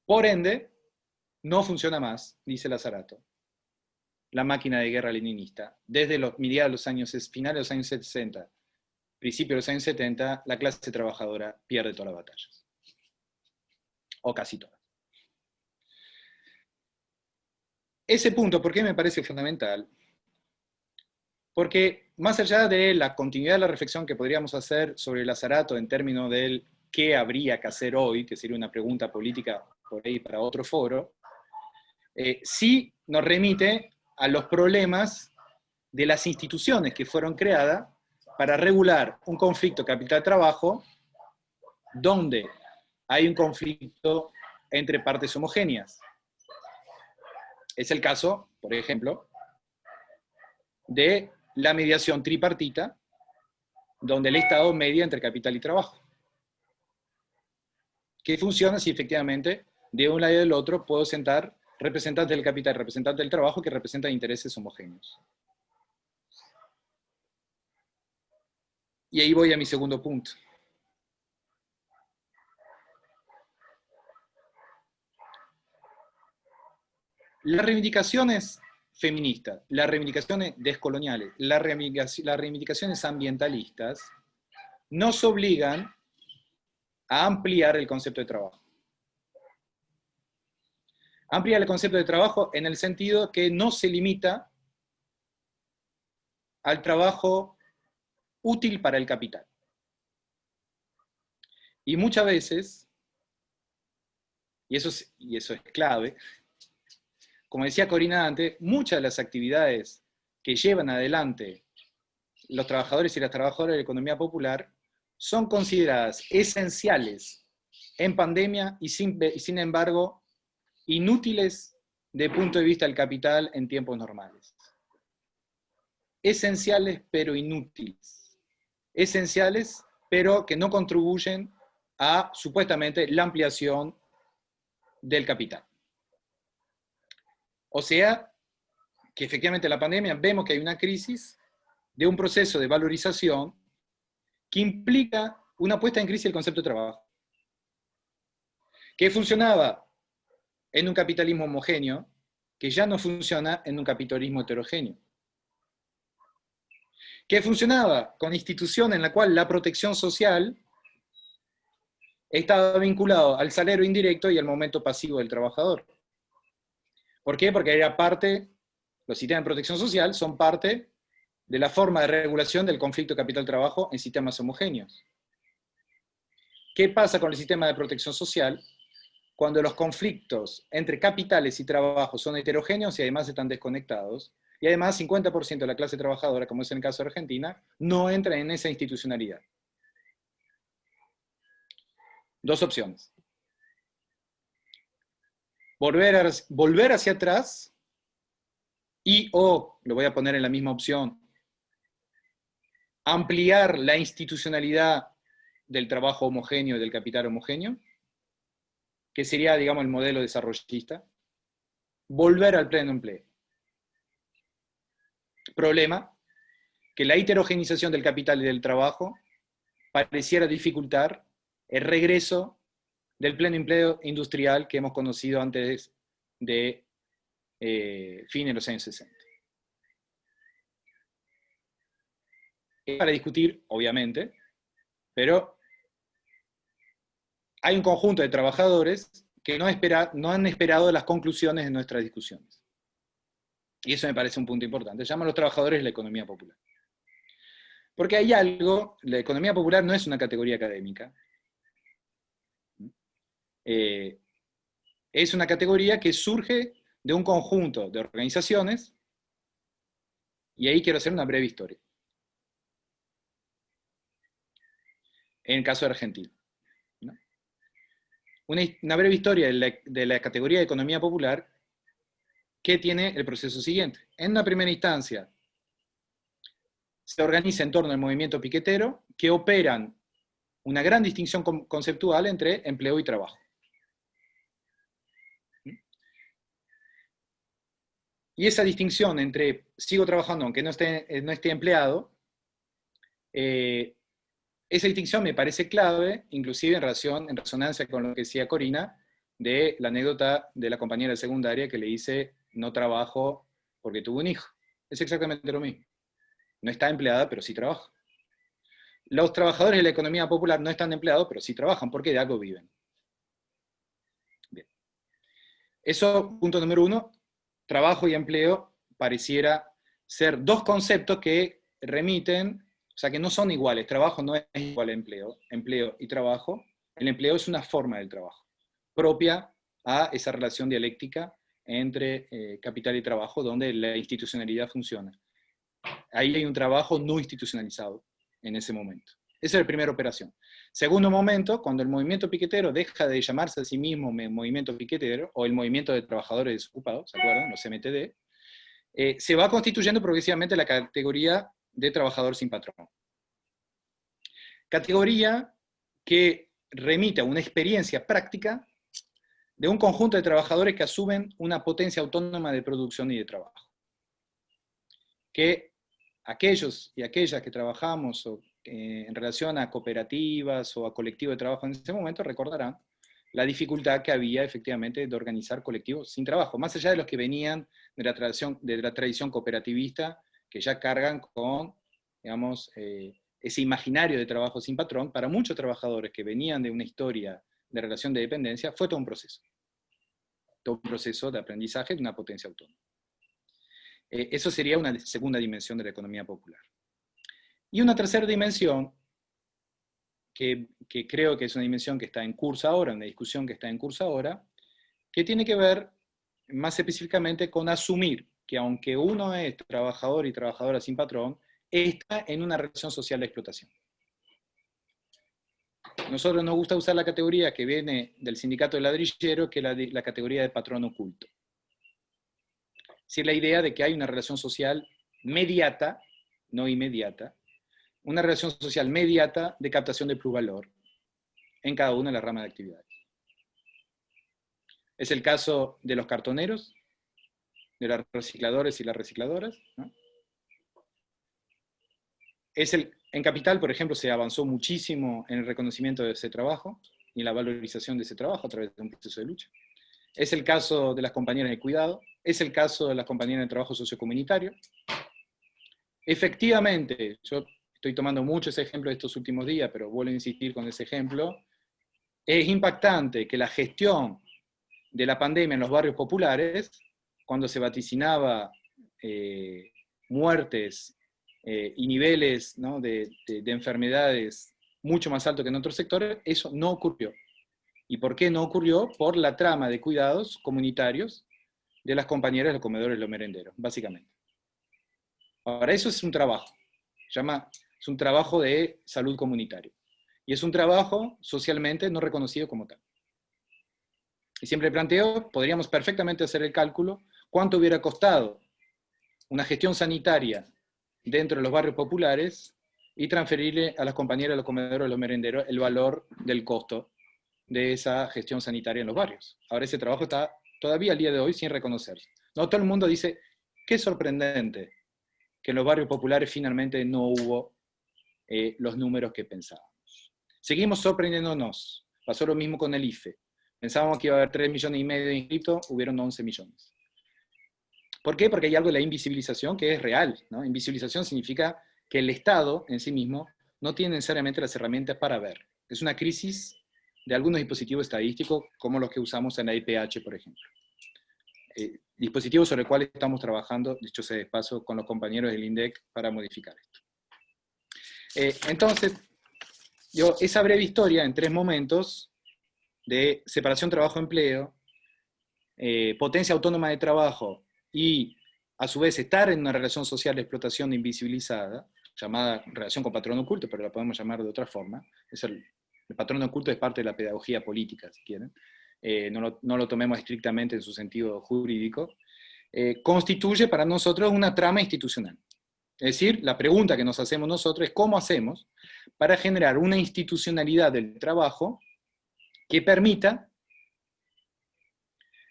Por ende, no funciona más, dice Lazzarato, la máquina de guerra leninista. Desde los mediados de los años, finales de los años 60, principios de los años 70, la clase trabajadora pierde todas las batallas. O casi todas. Ese punto, ¿por qué me parece fundamental? Porque más allá de la continuidad de la reflexión que podríamos hacer sobre Lazzarato en términos del qué habría que hacer hoy, que sería una pregunta política por ahí para otro foro, sí nos remite a los problemas de las instituciones que fueron creadas para regular un conflicto capital-trabajo donde hay un conflicto entre partes homogéneas. Es el caso, por ejemplo, de la mediación tripartita, donde el Estado media entre capital y trabajo. Que funciona si efectivamente de un lado y del otro puedo sentar representantes del capital y representantes del trabajo que representan intereses homogéneos. Y ahí voy a mi segundo punto. las reivindicaciones feministas, las reivindicaciones descoloniales, las reivindicaciones ambientalistas, nos obligan a ampliar el concepto de trabajo. Ampliar el concepto de trabajo en el sentido que no se limita al trabajo útil para el capital. Y muchas veces, y eso es clave, como decía Corina antes, muchas de las actividades que llevan adelante los trabajadores y las trabajadoras de la economía popular son consideradas esenciales en pandemia y sin embargo inútiles desde el punto de vista del capital en tiempos normales. Esenciales pero inútiles. Esenciales pero que no contribuyen a, supuestamente, la ampliación del capital. O sea, que efectivamente en la pandemia vemos que hay una crisis de un proceso de valorización que implica una puesta en crisis del concepto de trabajo, que funcionaba en un capitalismo homogéneo, que ya no funciona en un capitalismo heterogéneo, que funcionaba con instituciones en la cual la protección social estaba vinculado al salario indirecto y al momento pasivo del trabajador. ¿Por qué? Porque era parte, los sistemas de protección social son parte de la forma de regulación del conflicto capital-trabajo en sistemas homogéneos. ¿Qué pasa con el sistema de protección social cuando los conflictos entre capitales y trabajo son heterogéneos y además están desconectados? Y además 50% de la clase trabajadora, como es en el caso de Argentina, no entra en esa institucionalidad. Dos opciones. Volver hacia atrás y o, lo voy a poner en la misma opción, ampliar la institucionalidad del trabajo homogéneo y del capital homogéneo, que sería, digamos, el modelo desarrollista. Volver al pleno empleo. Problema, que la heterogenización del capital y del trabajo pareciera dificultar el regreso del pleno empleo industrial que hemos conocido antes de fines de los años 60. Es para discutir, obviamente, pero hay un conjunto de trabajadores que no han esperado las conclusiones de nuestras discusiones. Y eso me parece un punto importante. Se llaman los trabajadores de la economía popular. Porque hay algo, la economía popular no es una categoría académica. Es una categoría que surge de un conjunto de organizaciones, y ahí quiero hacer una breve historia. En el caso de Argentina, ¿no? Una breve historia de la categoría de economía popular que tiene el proceso siguiente. En una primera instancia, se organiza en torno al movimiento piquetero, que operan una gran distinción conceptual entre empleo y trabajo. Y esa distinción entre sigo trabajando aunque no esté empleado, esa distinción me parece clave, inclusive en resonancia con lo que decía Corina, de la anécdota de la compañera de secundaria que le dice, no trabajo porque tuvo un hijo. Es exactamente lo mismo. No está empleada, pero sí trabaja. Los trabajadores de la economía popular no están empleados, pero sí trabajan, porque de algo viven. Bien. Eso, punto número uno, trabajo y empleo pareciera ser dos conceptos que remiten, o sea, que no son iguales. Trabajo no es igual a empleo. Empleo y trabajo. El empleo es una forma del trabajo, propia a esa relación dialéctica entre capital y trabajo, donde la institucionalidad funciona. Ahí hay un trabajo no institucionalizado en ese momento. Esa es la primera operación. Segundo momento, cuando el movimiento piquetero deja de llamarse a sí mismo movimiento piquetero, o el movimiento de trabajadores desocupados, ¿se acuerdan? Los MTD, se va constituyendo progresivamente la categoría de trabajador sin patrón. Categoría que remite a una experiencia práctica de un conjunto de trabajadores que asumen una potencia autónoma de producción y de trabajo. Que aquellos y aquellas que trabajamos en relación a cooperativas o a colectivos de trabajo en ese momento recordarán la dificultad que había efectivamente de organizar colectivos sin trabajo, más allá de los que venían de la tradición cooperativista, que ya cargan con, digamos, ese imaginario de trabajo sin patrón. Para muchos trabajadores que venían de una historia de relación de dependencia, fue todo un proceso de aprendizaje de una potencia autónoma. Eso sería una segunda dimensión de la economía popular. Y una tercera dimensión, que creo que es una dimensión que está en curso ahora, una discusión que está en curso ahora, que tiene que ver más específicamente con asumir que aunque uno es trabajador y trabajadora sin patrón, está en una relación social de explotación. Nosotros nos gusta usar la categoría que viene del sindicato de ladrillero, que es la categoría de patrón oculto. Es decir, la idea de que hay una relación social mediata, no inmediata, una relación social mediata de captación de plusvalor en cada una de las ramas de actividades. Es el caso de los cartoneros, de los recicladores y las recicladoras, ¿no? En Capital, por ejemplo, se avanzó muchísimo en el reconocimiento de ese trabajo y la valorización de ese trabajo a través de un proceso de lucha. Es el caso de las compañeras de cuidado, es el caso de las compañeras de trabajo sociocomunitario. Efectivamente, yo estoy tomando mucho ese ejemplo de estos últimos días, pero vuelvo a insistir con ese ejemplo, es impactante que la gestión de la pandemia en los barrios populares, cuando se vaticinaba muertes y niveles, ¿no?, de enfermedades mucho más altos que en otros sectores, eso no ocurrió. ¿Y por qué no ocurrió? Por la trama de cuidados comunitarios de las compañeras de los comedores de los merenderos, básicamente. Ahora, eso es un trabajo, es un trabajo de salud comunitario. Y es un trabajo socialmente no reconocido como tal. Y siempre planteo, podríamos perfectamente hacer el cálculo, cuánto hubiera costado una gestión sanitaria dentro de los barrios populares y transferirle a las compañeras de los comedores de los merenderos el valor del costo de esa gestión sanitaria en los barrios. Ahora ese trabajo está todavía al día de hoy sin reconocerse. No todo el mundo dice, qué sorprendente que en los barrios populares finalmente no hubo los números que pensábamos. Seguimos sorprendiéndonos. Pasó lo mismo con el IFE. Pensábamos que iba a haber 3,5 millones de inscritos, hubieron 11 millones. ¿Por qué? Porque hay algo de la invisibilización que es real, ¿no? Invisibilización significa que el Estado en sí mismo no tiene necesariamente las herramientas para ver. Es una crisis de algunos dispositivos estadísticos, como los que usamos en la IPH, por ejemplo. Dispositivos sobre los cuales estamos trabajando, dicho sea de paso, con los compañeros del INDEC para modificar esto. Entonces, esa breve historia en 3 momentos de separación trabajo-empleo, potencia autónoma de trabajo y, a su vez, estar en una relación social de explotación invisibilizada, llamada relación con patrón oculto, pero la podemos llamar de otra forma. El patrón oculto es parte de la pedagogía política, si quieren. No lo tomemos estrictamente en su sentido jurídico. Constituye para nosotros una trama institucional. Es decir, la pregunta que nos hacemos nosotros es cómo hacemos para generar una institucionalidad del trabajo que permita,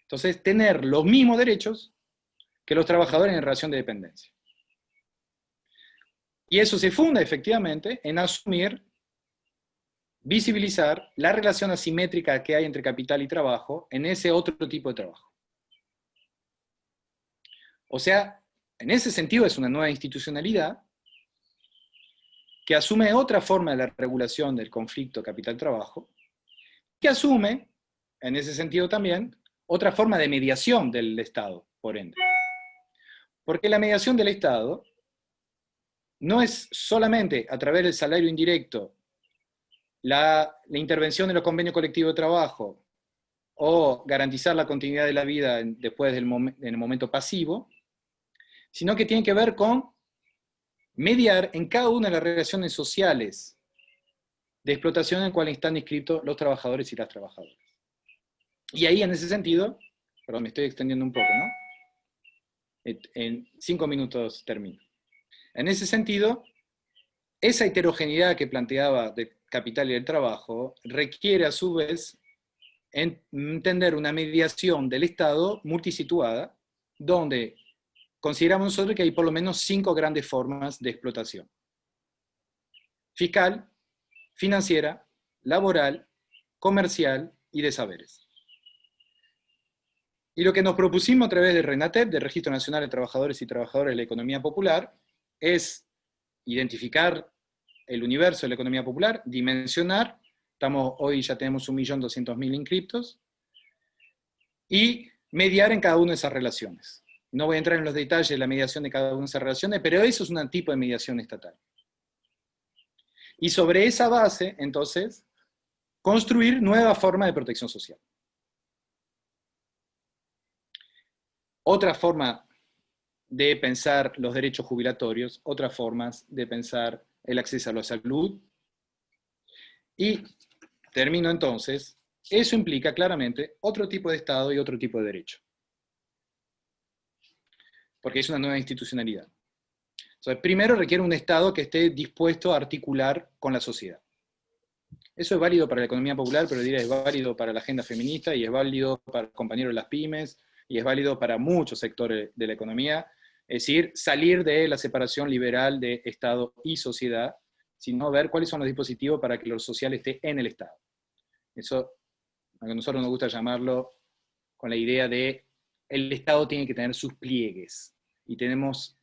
entonces, tener los mismos derechos que los trabajadores en relación de dependencia. Y eso se funda efectivamente en asumir, visibilizar la relación asimétrica que hay entre capital y trabajo en ese otro tipo de trabajo. O sea, en ese sentido es una nueva institucionalidad que asume otra forma de la regulación del conflicto capital-trabajo, que asume, en ese sentido también, otra forma de mediación del Estado, por ende. Porque la mediación del Estado no es solamente a través del salario indirecto, la intervención de los convenios colectivos de trabajo, o garantizar la continuidad de la vida después en el momento pasivo, sino que tiene que ver con mediar en cada una de las relaciones sociales de explotación en cuales están inscritos los trabajadores y las trabajadoras. Y ahí, en ese sentido, perdón, me estoy extendiendo un poco, ¿no? En 5 minutos termino. En ese sentido, esa heterogeneidad que planteaba del capital y del trabajo requiere a su vez entender una mediación del Estado multisituada, donde consideramos nosotros que hay por lo menos 5 grandes formas de explotación: fiscal, financiera, laboral, comercial y de saberes. Y lo que nos propusimos a través del RENATEP, del Registro Nacional de Trabajadores y Trabajadoras de la Economía Popular, es identificar el universo de la economía popular, dimensionar, hoy ya tenemos 1.200.000 inscriptos, y mediar en cada una de esas relaciones. No voy a entrar en los detalles de la mediación de cada una de esas relaciones, pero eso es un tipo de mediación estatal. Y sobre esa base, entonces, construir nuevas formas de protección social. Otra forma de pensar los derechos jubilatorios, otras formas de pensar el acceso a la salud. Y termino entonces, eso implica claramente otro tipo de Estado y otro tipo de derecho. Porque es una nueva institucionalidad. Entonces, primero requiere un Estado que esté dispuesto a articular con la sociedad. Eso es válido para la economía popular, pero diría es válido para la agenda feminista, y es válido para los compañeros de las pymes, y es válido para muchos sectores de la economía. Es decir, salir de la separación liberal de Estado y sociedad, sino ver cuáles son los dispositivos para que lo social esté en el Estado. Eso, a nosotros nos gusta llamarlo con la idea de el Estado tiene que tener sus pliegues, y tenemos,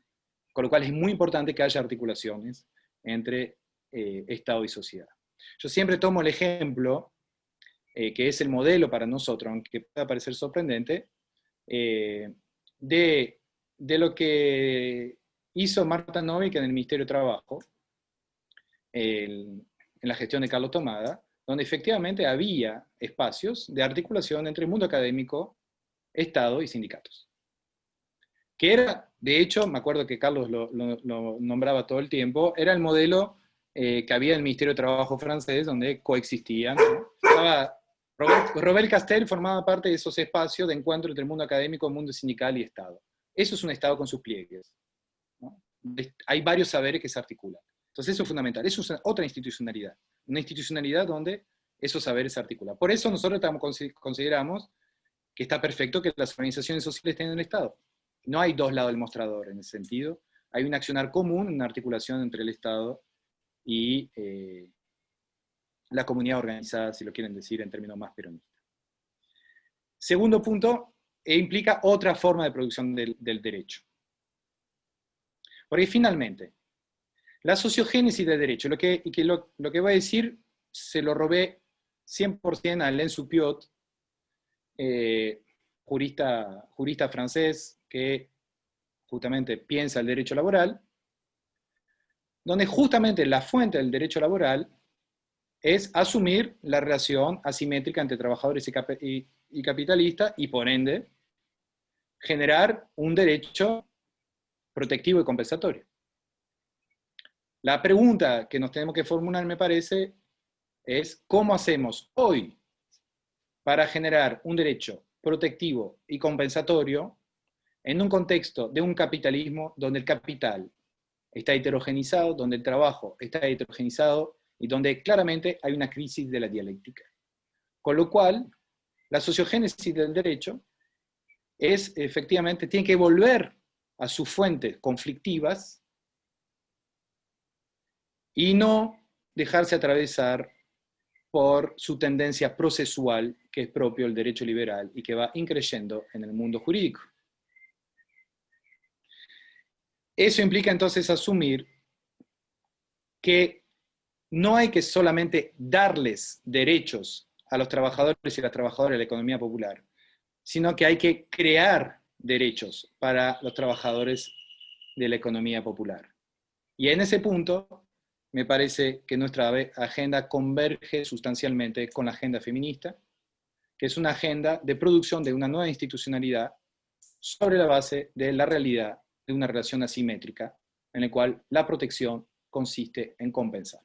con lo cual es muy importante que haya articulaciones entre Estado y sociedad. Yo siempre tomo el ejemplo, que es el modelo para nosotros, aunque pueda parecer sorprendente, de lo que hizo Marta Novick en el Ministerio de Trabajo, en la gestión de Carlos Tomada, donde efectivamente había espacios de articulación entre el mundo académico, Estado y sindicatos. Que era, de hecho, me acuerdo que Carlos lo nombraba todo el tiempo, era el modelo que había en el Ministerio de Trabajo francés, donde coexistían, ¿no? Robert Castel formaba parte de esos espacios de encuentro entre el mundo académico, el mundo sindical y Estado. Eso es un Estado con sus pliegues, ¿no? Hay varios saberes que se articulan. Entonces eso es fundamental, eso es otra institucionalidad. Una institucionalidad donde esos saberes se articulan. Por eso nosotros consideramos que está perfecto que las organizaciones sociales estén en el Estado. No hay dos lados del mostrador en ese sentido. Hay un accionar común, una articulación entre el Estado y la comunidad organizada, si lo quieren decir en términos más peronistas. Segundo punto, implica otra forma de producción del derecho. Porque finalmente, la sociogénesis del derecho, lo que voy a decir, se lo robé 100% a Alain Soupiot, jurista francés que justamente piensa el derecho laboral, donde justamente la fuente del derecho laboral es asumir la relación asimétrica entre trabajadores y capitalistas, y por ende generar un derecho protectivo y compensatorio. La pregunta que nos tenemos que formular, me parece, es ¿cómo hacemos hoy para generar un derecho protectivo y compensatorio en un contexto de un capitalismo donde el capital está heterogenizado, donde el trabajo está heterogenizado y donde claramente hay una crisis de la dialéctica? Con lo cual, la sociogénesis del derecho es, efectivamente, tiene que volver a sus fuentes conflictivas y no dejarse atravesar por su tendencia procesual, que es propio del derecho liberal y que va increyendo en el mundo jurídico. Eso implica entonces asumir que no hay que solamente darles derechos a los trabajadores y las trabajadoras de la economía popular, sino que hay que crear derechos para los trabajadores de la economía popular. Y en ese punto, me parece que nuestra agenda converge sustancialmente con la agenda feminista, que es una agenda de producción de una nueva institucionalidad sobre la base de la realidad de una relación asimétrica, en la cual la protección consiste en compensar.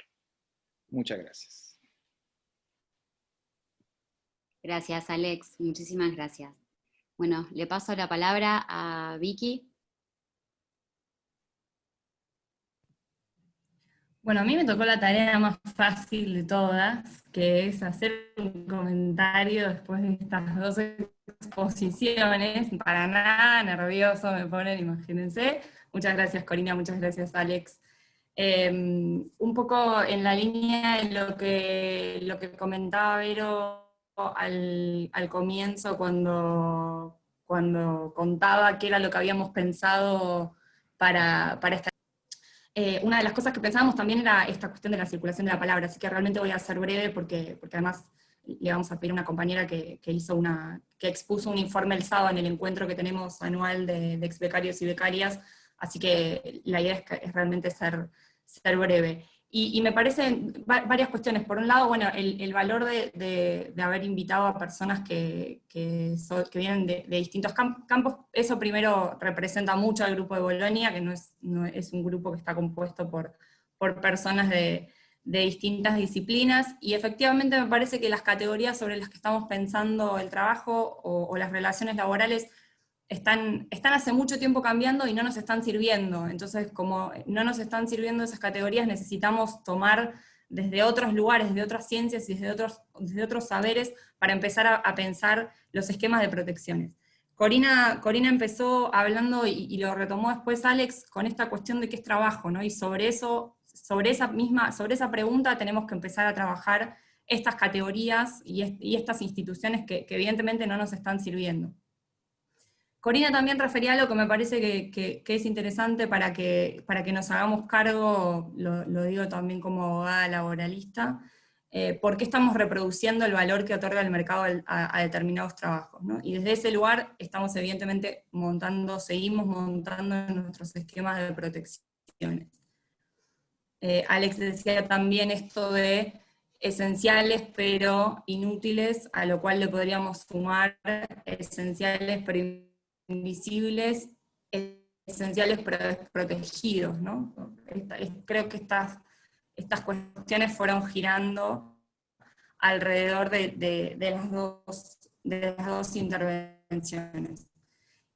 Muchas gracias. Gracias, Alex. Muchísimas gracias. Bueno, le paso la palabra a Vicky. Bueno, a mí me tocó la tarea más fácil de todas, que es hacer un comentario después de estas dos exposiciones. Para nada nervioso me ponen, imagínense. Muchas gracias, Corina, muchas gracias, Alex. Un poco en la línea de lo que comentaba Vero al comienzo cuando contaba qué era lo que habíamos pensado para esta. Una de las cosas que pensábamos también era esta cuestión de la circulación de la palabra, así que realmente voy a ser breve porque además le vamos a pedir a una compañera que expuso un informe el sábado en el encuentro que tenemos anual de ex becarios y becarias, así que la idea es realmente ser breve. Y me parecen varias cuestiones. Por un lado, bueno, el valor de haber invitado a personas que vienen de distintos campos, eso primero representa mucho al grupo de Bolonia, que no es un grupo que está compuesto por personas de distintas disciplinas, y efectivamente me parece que las categorías sobre las que estamos pensando el trabajo o las relaciones laborales están hace mucho tiempo cambiando y no nos están sirviendo. Entonces, como no nos están sirviendo esas categorías, necesitamos tomar desde otros lugares, desde otras ciencias y desde otros saberes para empezar a pensar los esquemas de protecciones. Corina empezó hablando, y lo retomó después Alex, con esta cuestión de qué es trabajo, ¿no? Y sobre esa pregunta tenemos que empezar a trabajar estas categorías y estas instituciones que evidentemente no nos están sirviendo. Corina también refería a algo que me parece que es interesante para que nos hagamos cargo, lo digo también como abogada laboralista, por qué estamos reproduciendo el valor que otorga el mercado a determinados trabajos, ¿no? Y desde ese lugar estamos evidentemente seguimos montando nuestros esquemas de protecciones. Alex decía también esto de esenciales pero inútiles, a lo cual le podríamos sumar esenciales pero invisibles, esenciales pero desprotegidos, ¿no? Creo que estas cuestiones fueron girando alrededor de las dos intervenciones.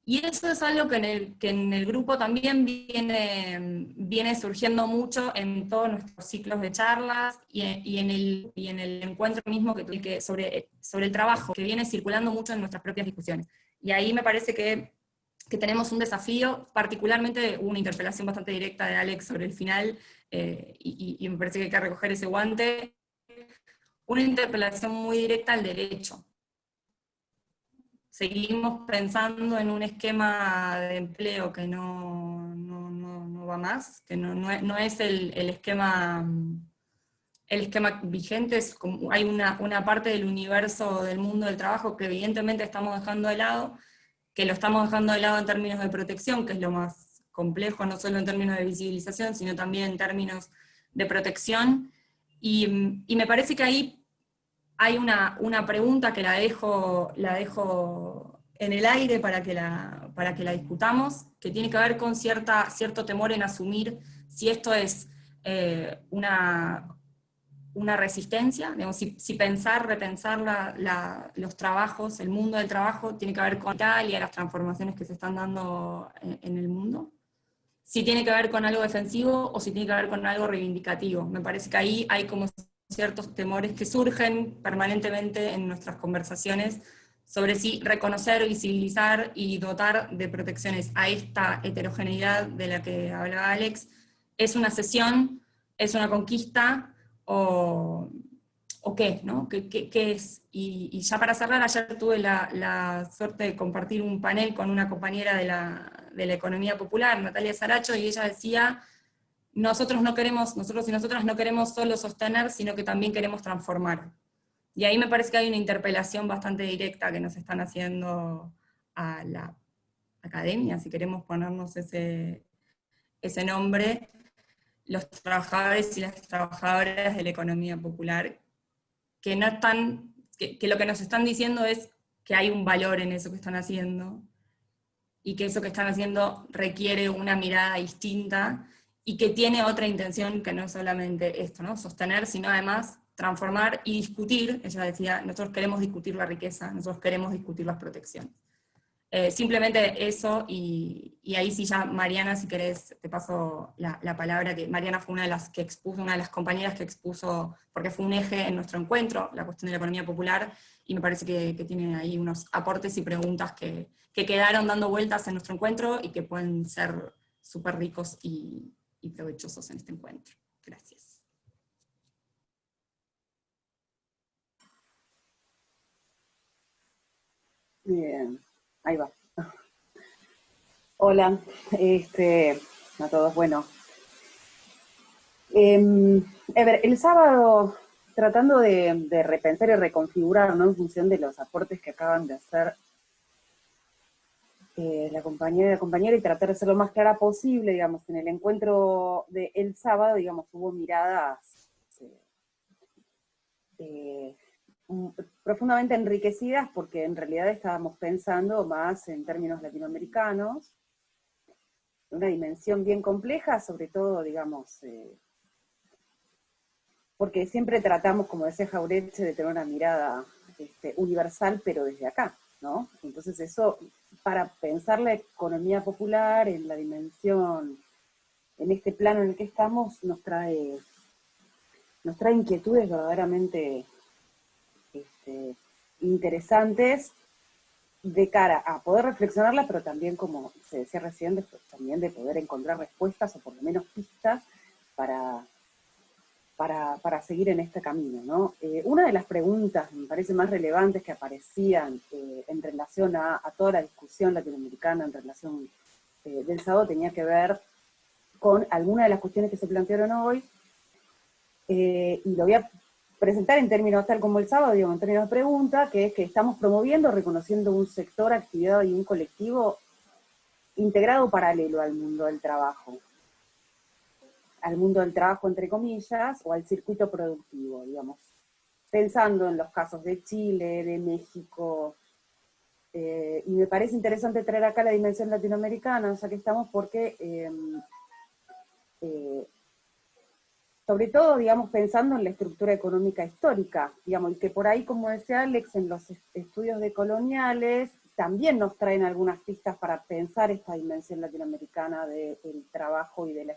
Y eso es algo que en el grupo también viene surgiendo mucho en todos nuestros ciclos de charlas y en el encuentro mismo sobre el trabajo, que viene circulando mucho en nuestras propias discusiones. Y ahí me parece que tenemos un desafío, particularmente hubo una interpelación bastante directa de Alex sobre el final, y me parece que hay que recoger ese guante, una interpelación muy directa al derecho. Seguimos pensando en un esquema de empleo que no va más, que no es el esquema vigente, hay una parte del universo del mundo del trabajo que evidentemente estamos dejando de lado, que lo estamos dejando de lado en términos de protección, que es lo más complejo, no solo en términos de visibilización, sino también en términos de protección, y me parece que ahí hay una pregunta que la dejo en el aire para que la discutamos, que tiene que ver con cierto temor en asumir si esto es una resistencia, digamos, si repensar los trabajos, el mundo del trabajo, tiene que ver con Italia y las transformaciones que se están dando en el mundo, si tiene que ver con algo defensivo o si tiene que ver con algo reivindicativo. Me parece que ahí hay como ciertos temores que surgen permanentemente en nuestras conversaciones sobre si reconocer, visibilizar y dotar de protecciones a esta heterogeneidad de la que hablaba Alex, es una cesión, es una conquista, o qué, ¿no? ¿Qué es? Y ya para cerrar, ayer tuve la suerte de compartir un panel con una compañera de la economía popular, Natalia Saracho, y ella decía: nosotros y nosotras no queremos solo sostener, sino que también queremos transformar. Y ahí me parece que hay una interpelación bastante directa que nos están haciendo a la academia, si queremos ponernos ese nombre, los trabajadores y las trabajadoras de la economía popular, que lo que nos están diciendo es que hay un valor en eso que están haciendo, y que eso que están haciendo requiere una mirada distinta, y que tiene otra intención que no solamente esto, ¿no? Sostener, sino además transformar y discutir. Ella decía: nosotros queremos discutir la riqueza, nosotros queremos discutir las protecciones. Simplemente eso, y ahí sí ya, Mariana, si querés, te paso la palabra, que Mariana fue una de las compañeras que expuso, porque fue un eje en nuestro encuentro, la cuestión de la economía popular, y me parece que tiene ahí unos aportes y preguntas que quedaron dando vueltas en nuestro encuentro y que pueden ser súper ricos y provechosos en este encuentro. Gracias. Bien, ahí va. Hola, a todos. Bueno, a ver, el sábado, tratando de repensar y reconfigurar, ¿no? En función de los aportes que acaban de hacer la compañera y tratar de ser lo más clara posible, digamos, en el encuentro del sábado, digamos, hubo miradas eh, profundamente enriquecidas porque en realidad estábamos pensando más en términos latinoamericanos, una dimensión bien compleja, sobre todo, digamos, porque siempre tratamos, como decía Jauretche, de tener una mirada universal, pero desde acá, ¿no? Entonces eso, para pensar la economía popular en la dimensión, en este plano en el que estamos, nos trae inquietudes verdaderamente interesantes de cara a poder reflexionarlas, pero también, como se decía recién, también de poder encontrar respuestas, o por lo menos pistas, para seguir en este camino, ¿no? Una de las preguntas, me parece, más relevantes que aparecían en relación a toda la discusión latinoamericana en relación del sábado tenía que ver con algunas de las cuestiones que se plantearon hoy, y lo voy a presentar en términos tal como el sábado, digo, en términos de pregunta, que es que estamos promoviendo, reconociendo un sector, actividad y un colectivo integrado paralelo al mundo del trabajo entre comillas, o al circuito productivo, digamos. Pensando en los casos de Chile, de México, y me parece interesante traer acá la dimensión latinoamericana, ya que estamos, porque sobre todo, digamos, pensando en la estructura económica histórica, digamos, y que por ahí, como decía Alex, en los estudios decoloniales también nos traen algunas pistas para pensar esta dimensión latinoamericana del trabajo y del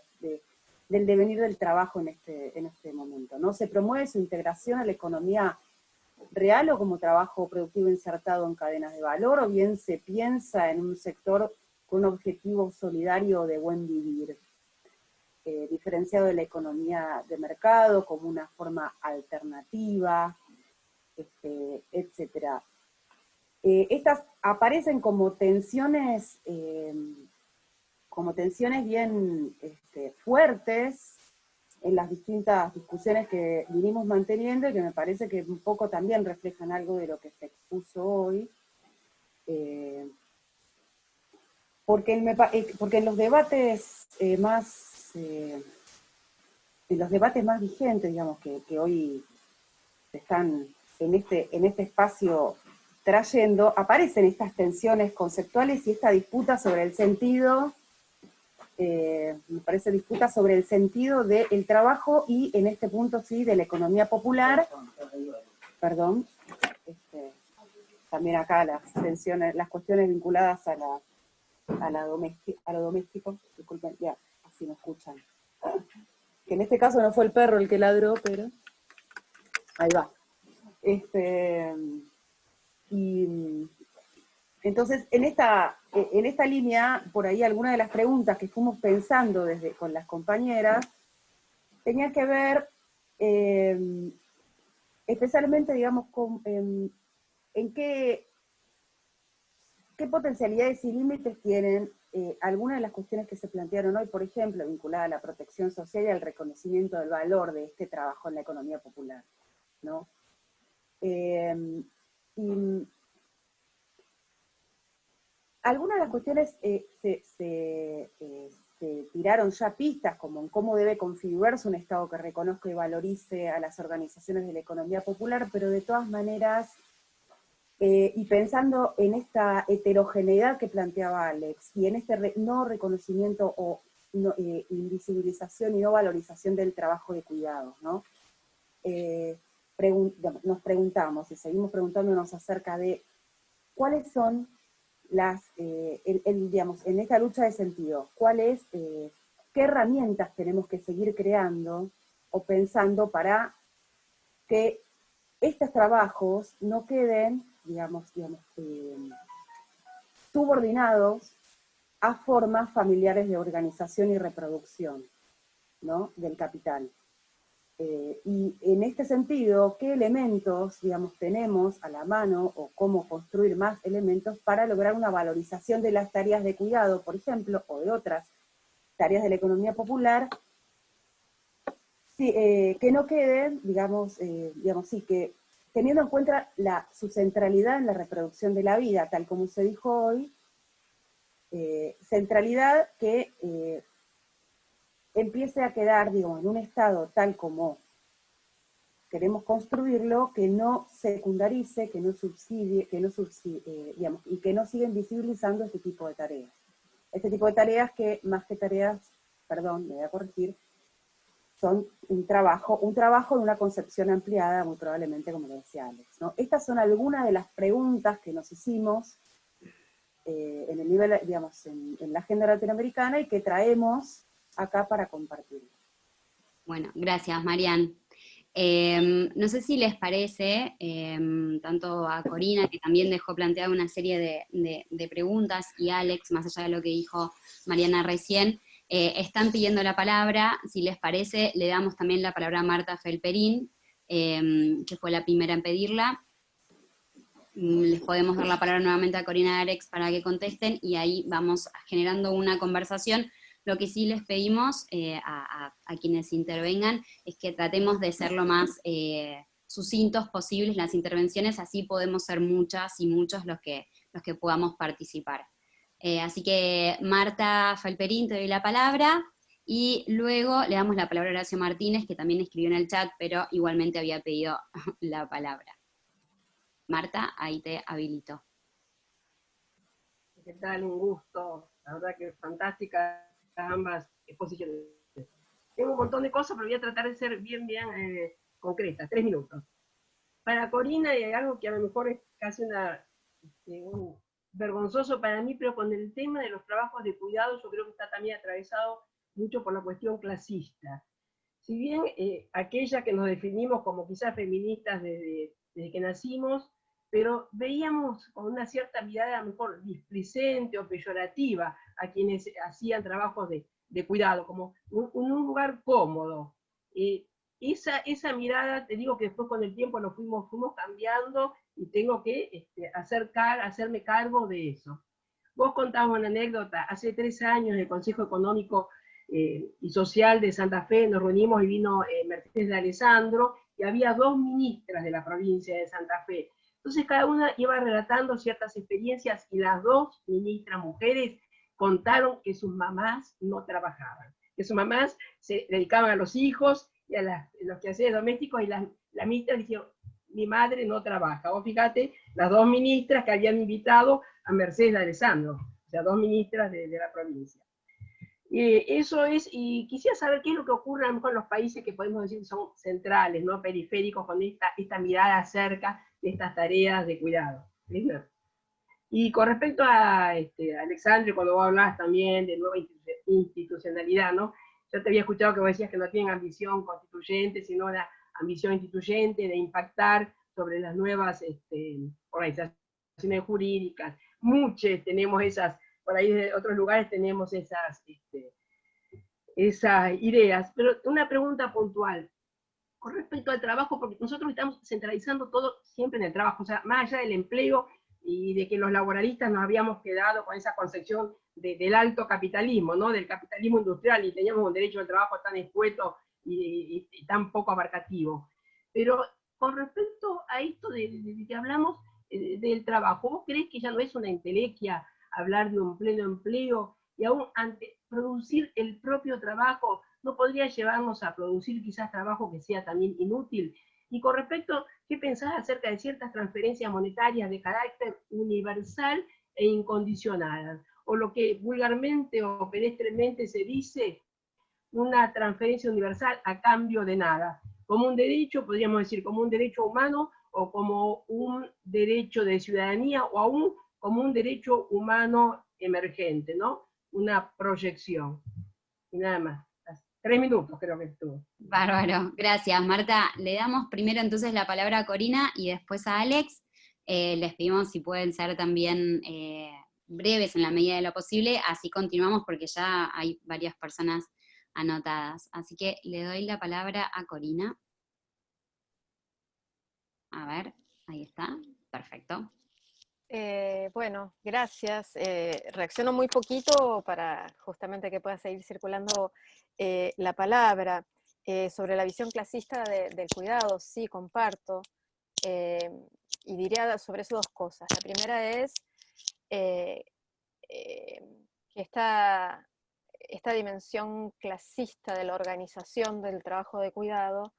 devenir del trabajo en este momento, ¿no? Se promueve su integración a la economía real o como trabajo productivo insertado en cadenas de valor, o bien se piensa en un sector con un objetivo solidario de buen vivir, diferenciado de la economía de mercado como una forma alternativa, etcétera. Estas aparecen como tensiones bien fuertes en las distintas discusiones que vinimos manteniendo, y que me parece que un poco también reflejan algo de lo que se expuso hoy, porque en los debates más vigentes, digamos, que hoy se están en este espacio trayendo, aparecen estas tensiones conceptuales y esta disputa sobre el sentido, me parece, disputa sobre el sentido del trabajo y, en este punto, sí, de la economía popular. Perdón. También acá las tensiones, las cuestiones vinculadas a lo doméstico, disculpen, ya, así me escuchan. Que en este caso no fue el perro el que ladró, pero ahí va. Y entonces, en esta línea, por ahí algunas de las preguntas que fuimos pensando con las compañeras, tenían que ver especialmente, digamos, en qué potencialidades y límites tienen algunas de las cuestiones que se plantearon hoy, por ejemplo, vinculadas a la protección social y al reconocimiento del valor de este trabajo en la economía popular, ¿no? Y algunas de las cuestiones se tiraron ya pistas, como en cómo debe configurarse un Estado que reconozca y valorice a las organizaciones de la economía popular, pero de todas maneras, y pensando en esta heterogeneidad que planteaba Alex, y en este no reconocimiento o invisibilización y no valorización del trabajo de cuidados, ¿no? Nos preguntamos, y seguimos preguntándonos acerca de cuáles son digamos, en esta lucha de sentido, qué herramientas tenemos que seguir creando o pensando para que estos trabajos no queden, digamos, subordinados a formas familiares de organización y reproducción, ¿no?, del capital. Y en este sentido, ¿qué elementos, digamos, tenemos a la mano o cómo construir más elementos para lograr una valorización de las tareas de cuidado, por ejemplo, o de otras tareas de la economía popular, sí, que no queden, digamos, sí, que teniendo en cuenta su centralidad en la reproducción de la vida, tal como se dijo hoy, centralidad que empiece a quedar, digo, en un estado tal como queremos construirlo, que no secundarice, que no subsidie, digamos, y que no siga invisibilizando este tipo de tareas. Este tipo de tareas que, más que tareas, perdón, me voy a corregir, son un trabajo de una concepción ampliada, muy probablemente, como lo decía Alex, ¿no? Estas son algunas de las preguntas que nos hicimos en el nivel, digamos, en la agenda latinoamericana y que traemos acá para compartir. Bueno, gracias, Marian. No sé si les parece, tanto a Corina, que también dejó planteada una serie de preguntas, y a Alex, más allá de lo que dijo Mariana recién, están pidiendo la palabra. Si les parece, le damos también la palabra a Marta Felperín, que fue la primera en pedirla. Les podemos dar la palabra nuevamente a Corina y Alex para que contesten, y ahí vamos generando una conversación. Lo que sí les pedimos a quienes intervengan es que tratemos de ser lo más sucintos posibles las intervenciones, así podemos ser muchas y muchos los que podamos participar. Así que Marta Felperín, te doy la palabra, y luego le damos la palabra a Horacio Martínez, que también escribió en el chat, pero igualmente había pedido la palabra. Marta, ahí te habilito. ¿Qué tal? Un gusto. La verdad que fantásticas ambas exposiciones. Tengo un montón de cosas, pero voy a tratar de ser bien concreta. 3 minutos. Para Corina, hay algo que a lo mejor es casi un vergonzoso para mí, pero con el tema de los trabajos de cuidado, yo creo que está también atravesado mucho por la cuestión clasista. Si bien aquella que nos definimos como quizás feministas desde que nacimos, pero veíamos con una cierta mirada a lo mejor displicente o peyorativa a quienes hacían trabajos de cuidado, como un lugar cómodo. Esa mirada, te digo que después con el tiempo nos fuimos cambiando, y tengo que hacerme cargo de eso. Vos contabas una anécdota, hace 3 años el Consejo Económico y Social de Santa Fe nos reunimos y vino Mercedes de Alessandro, y había 2 ministras de la provincia de Santa Fe. Entonces cada una iba relatando ciertas experiencias, y las 2 ministras mujeres contaron que sus mamás no trabajaban, que sus mamás se dedicaban a los hijos y a los quehaceres domésticos, y la ministra dijeron, mi madre no trabaja. Vos fíjate, las 2 ministras que habían invitado a Mercedes de Alessandro, o sea, 2 ministras de la provincia. Eso es, y quisiera saber qué es lo que ocurre a lo mejor en los países que podemos decir son centrales, no periféricos, con esta mirada acerca de estas tareas de cuidado. ¿Sí? Y con respecto a Alexandre, cuando vos hablabas también de nueva institucionalidad, ¿no? Yo te había escuchado que vos decías que no tienen ambición constituyente, sino una ambición instituyente de impactar sobre las nuevas organizaciones jurídicas. Muchos tenemos esas, por ahí de otros lugares tenemos esas ideas. Pero una pregunta puntual, con respecto al trabajo, porque nosotros estamos centralizando todo siempre en el trabajo, o sea, más allá del empleo y de que los laboralistas nos habíamos quedado con esa concepción del alto capitalismo, ¿no? Del capitalismo industrial, y teníamos un derecho al trabajo tan escueto y tan poco abarcativo. Pero con respecto a esto de que hablamos del trabajo, ¿vos creés que ya no es una entelequia hablar de un pleno empleo, y aún ante producir el propio trabajo no podría llevarnos a producir quizás trabajo que sea también inútil? Y con respecto, ¿qué pensás acerca de ciertas transferencias monetarias de carácter universal e incondicional? O lo que vulgarmente o pedestremente se dice, una transferencia universal a cambio de nada. Como un derecho, podríamos decir, como un derecho humano, o como un derecho de ciudadanía, o aún como un derecho humano emergente, ¿no? Una proyección. Y nada más. 3 minutos creo que estuvo. Bárbaro, gracias Marta. Le damos primero entonces la palabra a Corina y después a Alex. Les pedimos si pueden ser también breves en la medida de lo posible, así continuamos porque ya hay varias personas anotadas. Así que le doy la palabra a Corina. A ver, ahí está, perfecto. Bueno, gracias. Reacciono muy poquito para justamente que pueda seguir circulando la palabra. Sobre la visión clasista del cuidado, sí, comparto. Y diría sobre eso dos cosas. La primera es que esta dimensión clasista de la organización del trabajo de cuidado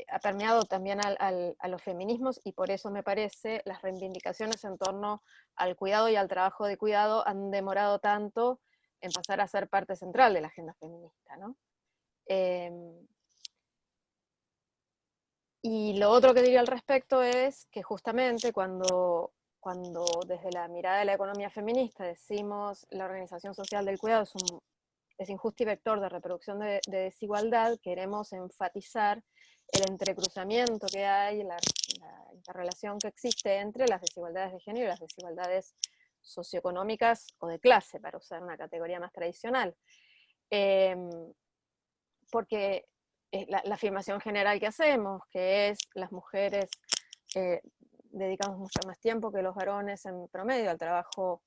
ha permeado también a los feminismos, y por eso me parece las reivindicaciones en torno al cuidado y al trabajo de cuidado han demorado tanto en pasar a ser parte central de la agenda feminista, ¿no? Y lo otro que diría al respecto es que justamente cuando desde la mirada de la economía feminista decimos la organización social del cuidado es injusto y vector de reproducción de desigualdad, queremos enfatizar el entrecruzamiento que hay, la interrelación que existe entre las desigualdades de género y las desigualdades socioeconómicas o de clase, para usar una categoría más tradicional. Porque la afirmación general que hacemos, que es las mujeres dedicamos mucho más tiempo que los varones en promedio al trabajo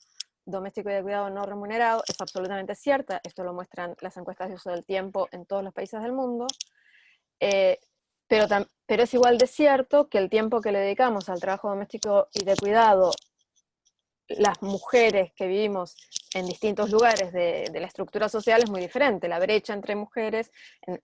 doméstico y de cuidado no remunerado, es absolutamente cierta. Esto lo muestran las encuestas de uso del tiempo en todos los países del mundo. Pero es igual de cierto que el tiempo que le dedicamos al trabajo doméstico y de cuidado, las mujeres que vivimos en distintos lugares de la estructura social es muy diferente. La brecha entre mujeres,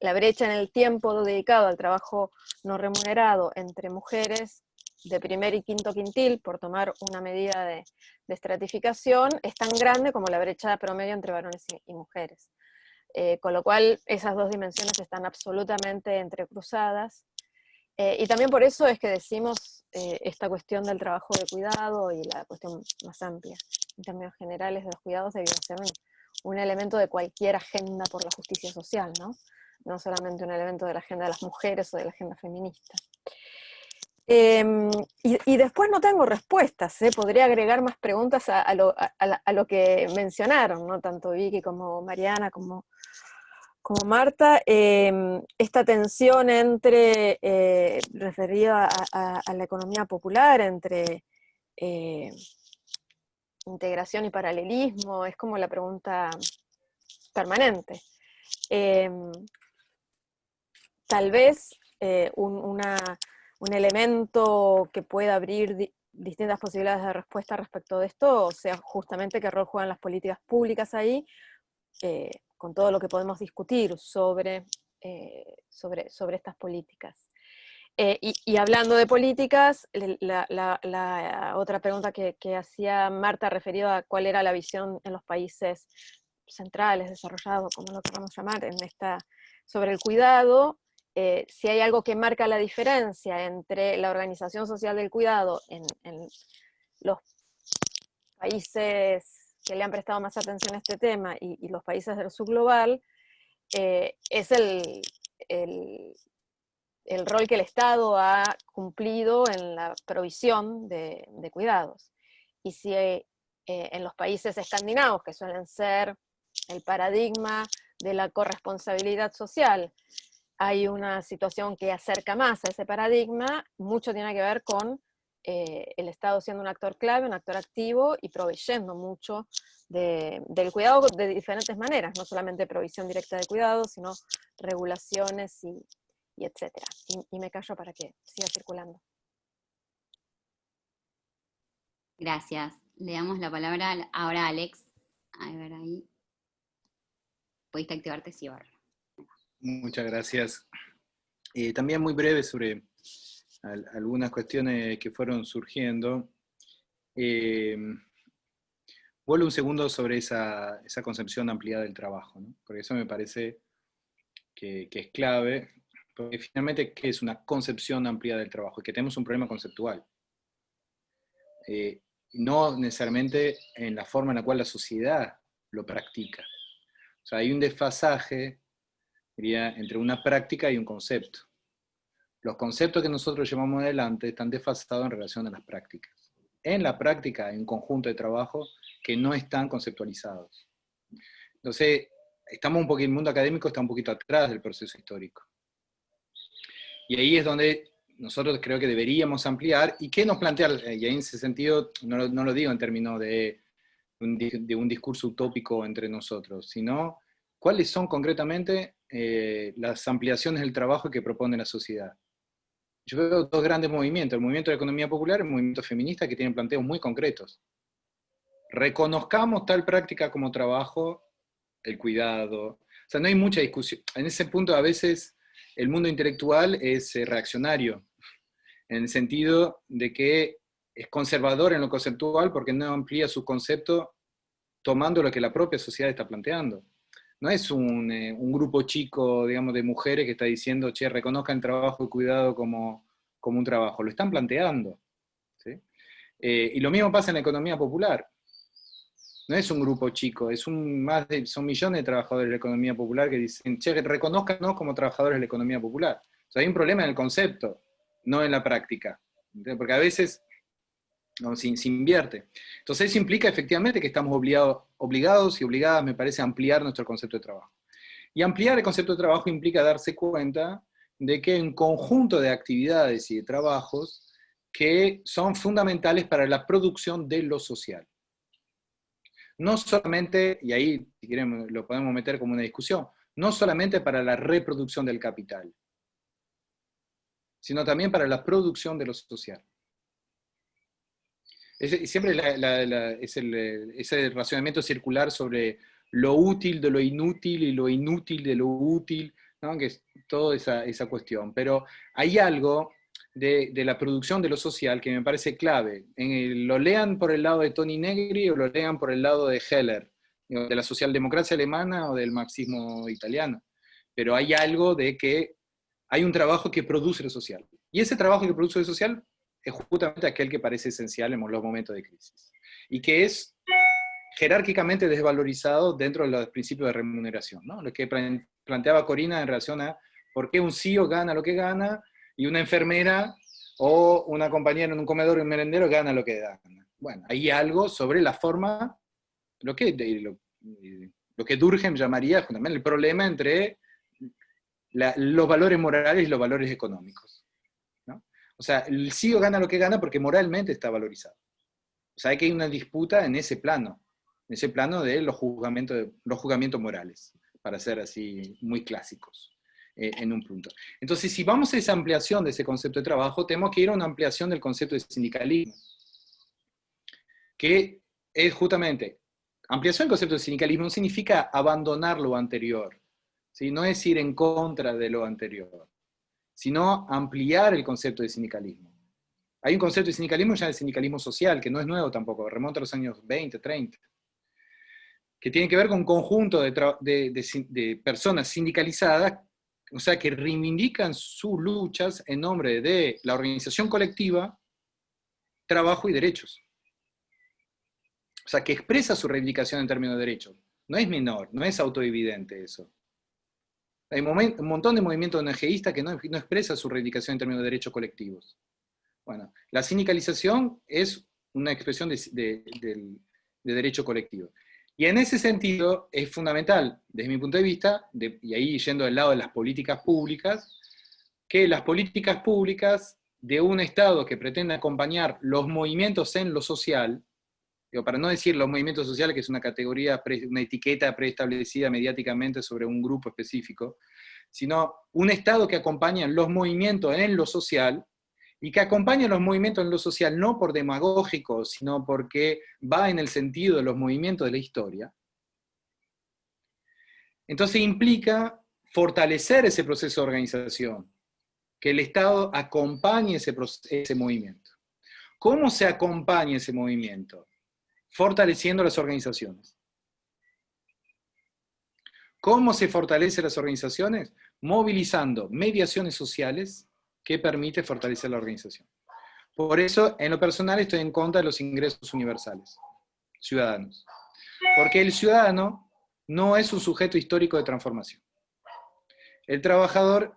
la brecha en el tiempo dedicado al trabajo no remunerado entre mujeres de primer y quinto quintil, por tomar una medida de estratificación, es tan grande como la brecha promedio entre varones y mujeres. Con lo cual esas dos dimensiones están absolutamente entrecruzadas. Y también por eso es que decimos esta cuestión del trabajo de cuidado y la cuestión más amplia, en términos generales de los cuidados, debió ser un elemento de cualquier agenda por la justicia social, ¿no? No solamente un elemento de la agenda de las mujeres o de la agenda feminista. Y después no tengo respuestas, podría agregar más preguntas a lo que mencionaron, ¿no? Tanto Vicky como Mariana como Marta, esta tensión entre, referida a la economía popular, entre integración y paralelismo, es como la pregunta permanente. Tal vez un elemento que pueda abrir distintas posibilidades de respuesta respecto de esto, o sea, justamente qué rol juegan las políticas públicas ahí, con todo lo que podemos discutir sobre estas políticas. Y hablando de políticas, la otra pregunta que hacía Marta referida a cuál era la visión en los países centrales, desarrollados, como lo queramos llamar, sobre el cuidado, si hay algo que marca la diferencia entre la organización social del cuidado en los países que le han prestado más atención a este tema y los países del sur global, es el rol que el Estado ha cumplido en la provisión de cuidados. Y si en los países escandinavos, que suelen ser el paradigma de la corresponsabilidad social, hay una situación que acerca más a ese paradigma, mucho tiene que ver con el Estado siendo un actor clave, un actor activo y proveyendo mucho del cuidado de diferentes maneras, no solamente provisión directa de cuidado, sino regulaciones y etcétera. Y me callo para que siga circulando. Gracias. Le damos la palabra ahora a Alex. A ver ahí. Pudiste activarte, sí, ahora. Muchas gracias. También muy breve sobre algunas cuestiones que fueron surgiendo. Vuelvo un segundo sobre esa concepción ampliada del trabajo, ¿no? Porque eso me parece que es clave, porque finalmente, ¿qué es una concepción ampliada del trabajo? Es que tenemos un problema conceptual. No necesariamente en la forma en la cual la sociedad lo practica. O sea, hay un desfasaje, diría, entre una práctica y un concepto. Los conceptos que nosotros llevamos adelante están desfasados en relación a las prácticas. En la práctica hay un conjunto de trabajo que no están conceptualizados. Entonces, estamos un poquito, el mundo académico está un poquito atrás del proceso histórico. Y ahí es donde nosotros creo que deberíamos ampliar, y qué nos plantea, y ahí en ese sentido no lo digo en términos de un discurso utópico entre nosotros, sino cuáles son concretamente las ampliaciones del trabajo que propone la sociedad. Yo veo dos grandes movimientos, el movimiento de la economía popular y el movimiento feminista, que tienen planteos muy concretos. Reconozcamos tal práctica como trabajo, el cuidado. O sea, no hay mucha discusión. En ese punto a veces el mundo intelectual es reaccionario, en el sentido de que es conservador en lo conceptual porque no amplía su concepto tomando lo que la propia sociedad está planteando. No es un grupo chico, digamos, de mujeres que está diciendo, che, reconozcan el trabajo y cuidado como un trabajo. Lo están planteando, ¿sí? Y lo mismo pasa en la economía popular. No es un grupo chico, son millones de trabajadores de la economía popular que dicen, che, reconózcanos como trabajadores de la economía popular. O sea, hay un problema en el concepto, no en la práctica. ¿Entiendes? Porque a veces se invierte. Entonces eso implica efectivamente que estamos obligados y obligadas, me parece, a ampliar nuestro concepto de trabajo. Y ampliar el concepto de trabajo implica darse cuenta de que hay un conjunto de actividades y de trabajos que son fundamentales para la producción de lo social. No solamente, y ahí si queremos lo podemos meter como una discusión, no solamente para la reproducción del capital, sino también para la producción de lo social. Siempre ese razonamiento circular sobre lo útil de lo inútil y lo inútil de lo útil, ¿no? Que es toda esa cuestión. Pero hay algo de la producción de lo social que me parece clave. Lo lean por el lado de Toni Negri o lo lean por el lado de Heller, de la socialdemocracia alemana o del marxismo italiano. Pero hay algo de que hay un trabajo que produce lo social. Y ese trabajo que produce lo social es justamente aquel que parece esencial en los momentos de crisis. Y que es jerárquicamente desvalorizado dentro de los principios de remuneración, ¿no? Lo que planteaba Corina en relación a por qué un CEO gana lo que gana y una enfermera o una compañera en un comedor o un merendero gana lo que gana. Bueno, hay algo sobre la forma, lo que Durkheim llamaría justamente el problema entre los valores morales y los valores económicos, ¿no? O sea, el CEO gana lo que gana porque moralmente está valorizado. O sea, que hay una disputa en ese plano de los juzgamientos morales, para ser así muy clásicos en un punto. Entonces, si vamos a esa ampliación de ese concepto de trabajo, tenemos que ir a una ampliación del concepto de sindicalismo, que es justamente, ampliación del concepto de sindicalismo significa abandonar lo anterior, ¿sí? No es ir en contra de lo anterior, sino ampliar el concepto de sindicalismo. Hay un concepto de sindicalismo ya de sindicalismo social, que no es nuevo tampoco, remonta a los años 20, 30, que tiene que ver con un conjunto de personas sindicalizadas, o sea, que reivindican sus luchas en nombre de la organización colectiva, trabajo y derechos. O sea, que expresa su reivindicación en términos de derechos. No es menor, no es autoevidente eso. Hay un montón de movimientos ONGistas que no expresan su reivindicación en términos de derechos colectivos. Bueno, la sindicalización es una expresión de derecho colectivo. Y en ese sentido es fundamental, desde mi punto de vista, y ahí yendo del lado de las políticas públicas, que las políticas públicas de un Estado que pretende acompañar los movimientos en lo social, digo, para no decir los movimientos sociales, que es una categoría, una etiqueta preestablecida mediáticamente sobre un grupo específico, sino un Estado que acompaña los movimientos en lo social, y que acompaña los movimientos en lo social no por demagógico, sino porque va en el sentido de los movimientos de la historia. Entonces implica fortalecer ese proceso de organización, que el Estado acompañe ese movimiento. ¿Cómo se acompaña ese movimiento? Fortaleciendo las organizaciones. ¿Cómo se fortalecen las organizaciones? Movilizando mediaciones sociales que permite fortalecer la organización. Por eso, en lo personal, estoy en contra de los ingresos universales, ciudadanos. Porque el ciudadano no es un sujeto histórico de transformación. El trabajador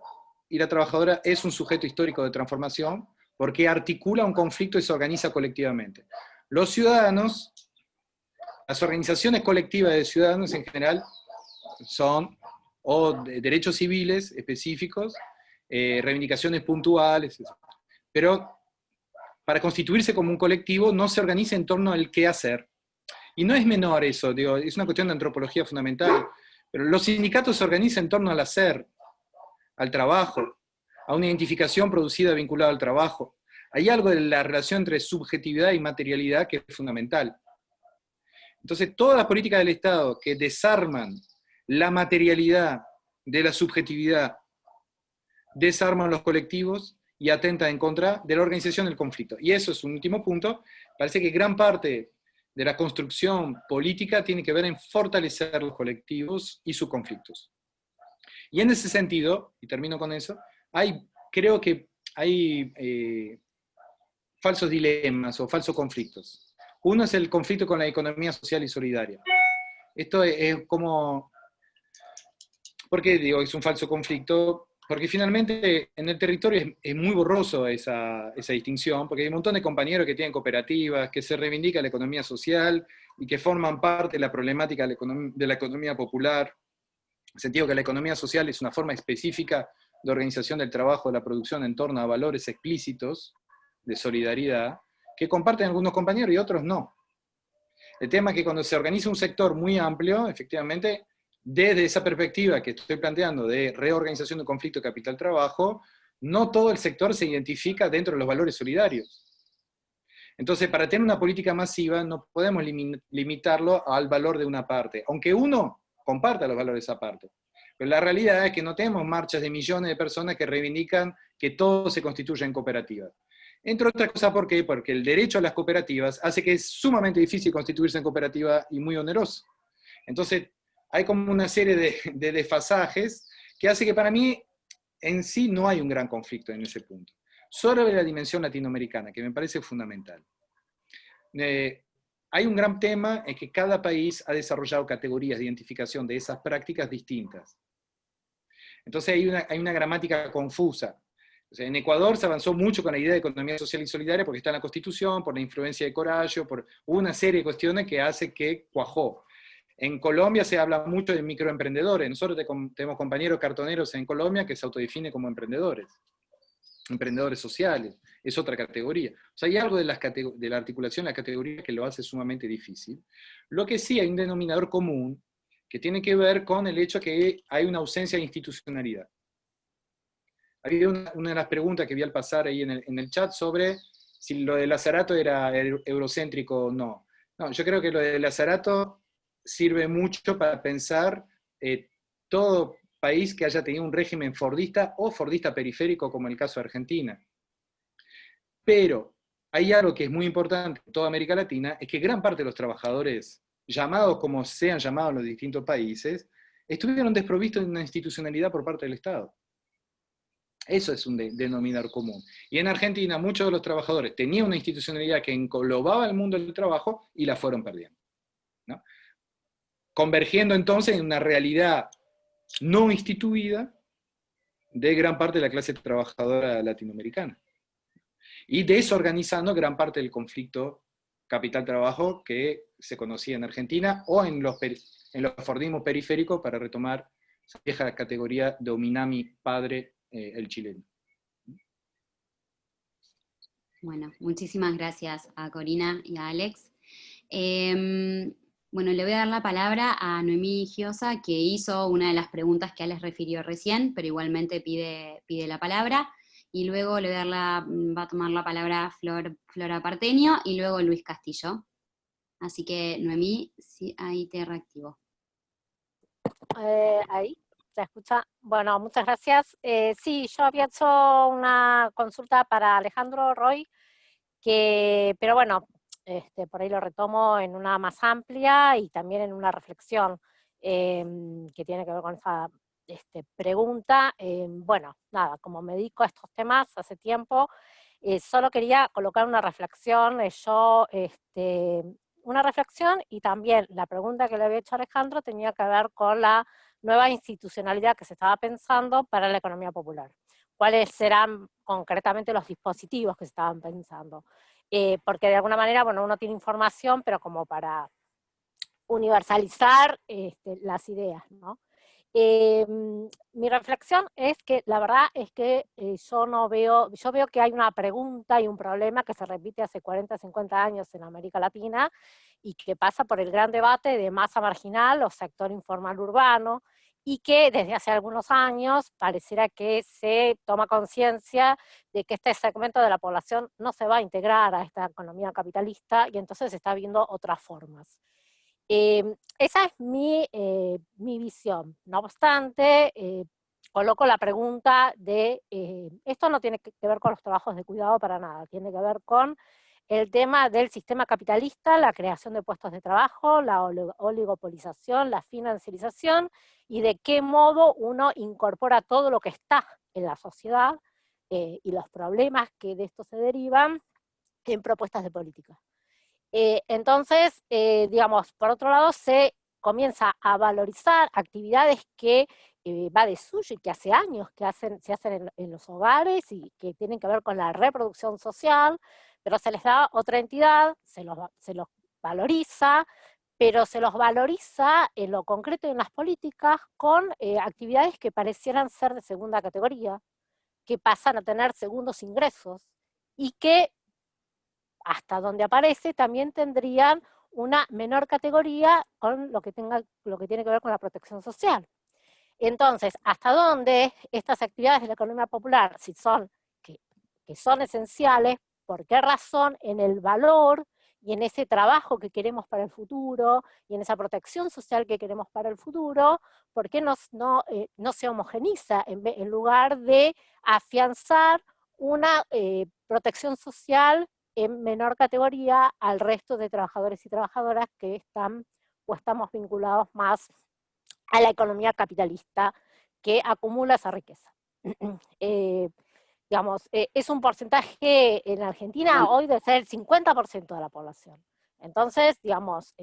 y la trabajadora es un sujeto histórico de transformación porque articula un conflicto y se organiza colectivamente. Los ciudadanos, las organizaciones colectivas de ciudadanos en general, son o derechos civiles específicos, reivindicaciones puntuales, etc. Pero para constituirse como un colectivo no se organiza en torno al qué hacer. Y no es menor eso, digo, es una cuestión de antropología fundamental, pero los sindicatos se organizan en torno al hacer, al trabajo, a una identificación producida vinculada al trabajo. Hay algo de la relación entre subjetividad y materialidad que es fundamental. Entonces, todas las políticas del Estado que desarman la materialidad de la subjetividad, desarman los colectivos y atentan en contra de la organización del conflicto. Y eso es un último punto. Parece que gran parte de la construcción política tiene que ver en fortalecer los colectivos y sus conflictos. Y en ese sentido, y termino con eso, creo que hay falsos dilemas o falsos conflictos. Uno es el conflicto con la economía social y solidaria. Esto es como... ¿Por qué digo que es un falso conflicto? Porque finalmente en el territorio es muy borroso esa distinción, porque hay un montón de compañeros que tienen cooperativas, que se reivindica la economía social y que forman parte de la problemática de la economía popular, en el sentido que la economía social es una forma específica de organización del trabajo, de la producción en torno a valores explícitos de solidaridad, que comparten algunos compañeros y otros no. El tema es que cuando se organiza un sector muy amplio, efectivamente, desde esa perspectiva que estoy planteando de reorganización de conflicto capital-trabajo, no todo el sector se identifica dentro de los valores solidarios. Entonces, para tener una política masiva, no podemos limitarlo al valor de una parte, aunque uno comparta los valores de esa parte. Pero la realidad es que no tenemos marchas de millones de personas que reivindican que todo se constituya en cooperativas. Entre otras cosas, ¿por qué? Porque el derecho a las cooperativas hace que es sumamente difícil constituirse en cooperativa y muy oneroso. Entonces, hay como una serie de desfasajes que hace que para mí en sí no hay un gran conflicto en ese punto. Sobre la dimensión latinoamericana, que me parece fundamental. Hay un gran tema en que cada país ha desarrollado categorías de identificación de esas prácticas distintas. Entonces hay una gramática confusa. O sea, en Ecuador se avanzó mucho con la idea de economía social y solidaria porque está en la Constitución, por la influencia de Corallo, por una serie de cuestiones que hace que cuajó. En Colombia se habla mucho de microemprendedores. Nosotros tenemos compañeros cartoneros en Colombia que se autodefinen como emprendedores sociales, es otra categoría. O sea, hay algo de la articulación de las categorías que lo hace sumamente difícil. Lo que sí hay un denominador común que tiene que ver con el hecho que hay una ausencia de institucionalidad. Había una de las preguntas que vi al pasar ahí en el chat sobre si lo de Lázarato era eurocéntrico o no. No, yo creo que lo de Lázarato sirve mucho para pensar todo país que haya tenido un régimen fordista o fordista periférico, como el caso de Argentina. Pero hay algo que es muy importante en toda América Latina, es que gran parte de los trabajadores, llamados como sean llamados en los distintos países, estuvieron desprovistos de una institucionalidad por parte del Estado. Eso es un denominador común. Y en Argentina muchos de los trabajadores tenían una institucionalidad que englobaba el mundo del trabajo y la fueron perdiendo, ¿no? Convergiendo entonces en una realidad no instituida de gran parte de la clase trabajadora latinoamericana. Y desorganizando gran parte del conflicto capital-trabajo que se conocía en Argentina o en los fordismos periféricos, para retomar esa vieja categoría de Ominami padre, el chileno. Bueno, muchísimas gracias a Corina y a Alex. Bueno, le voy a dar la palabra a Noemí Giosa, que hizo una de las preguntas que Alex refirió recién, pero igualmente pide la palabra, y luego va a tomar la palabra Flora Partenio, y luego Luis Castillo. Así que, Noemí, sí, ahí te reactivo. Ahí, ¿se escucha? Bueno, muchas gracias. Sí, yo había hecho una consulta para Alejandro Roy, pero bueno, por ahí lo retomo en una más amplia y también en una reflexión que tiene que ver con esa pregunta. Bueno, nada, como me dedico a estos temas hace tiempo, solo quería colocar una reflexión, una reflexión, y también la pregunta que le había hecho a Alejandro tenía que ver con la nueva institucionalidad que se estaba pensando para la economía popular. ¿Cuáles serán concretamente los dispositivos que se estaban pensando? Porque de alguna manera, bueno, uno tiene información, pero como para universalizar las ideas, ¿no? Mi reflexión es que la verdad es que yo veo que hay una pregunta y un problema que se repite hace 40, 50 años en América Latina y que pasa por el gran debate de masa marginal o sector informal urbano, y que desde hace algunos años pareciera que se toma conciencia de que este segmento de la población no se va a integrar a esta economía capitalista y entonces se está viendo otras formas. Esa es mi visión. No obstante, coloco la pregunta de, esto no tiene que ver con los trabajos de cuidado para nada, tiene que ver con el tema del sistema capitalista, la creación de puestos de trabajo, la oligopolización, la financiarización, y de qué modo uno incorpora todo lo que está en la sociedad y los problemas que de esto se derivan en propuestas de política. Entonces, digamos, por otro lado, se comienza a valorizar actividades que va de suyo y que hace años que se hacen en los hogares y que tienen que ver con la reproducción social, pero se les da otra entidad, se los valoriza, pero se los valoriza en lo concreto y en las políticas con actividades que parecieran ser de segunda categoría, que pasan a tener segundos ingresos, y que hasta donde aparece también tendrían una menor categoría con lo que tiene que ver con la protección social. Entonces, ¿hasta dónde estas actividades de la economía popular, si son, que son esenciales, por qué razón en el valor y en ese trabajo que queremos para el futuro, y en esa protección social que queremos para el futuro, por qué no se homogeniza en lugar de afianzar una protección social en menor categoría al resto de trabajadores y trabajadoras que están o estamos vinculados más a la economía capitalista que acumula esa riqueza? Digamos, es un porcentaje en Argentina hoy de ser el 50% de la población. Entonces, digamos,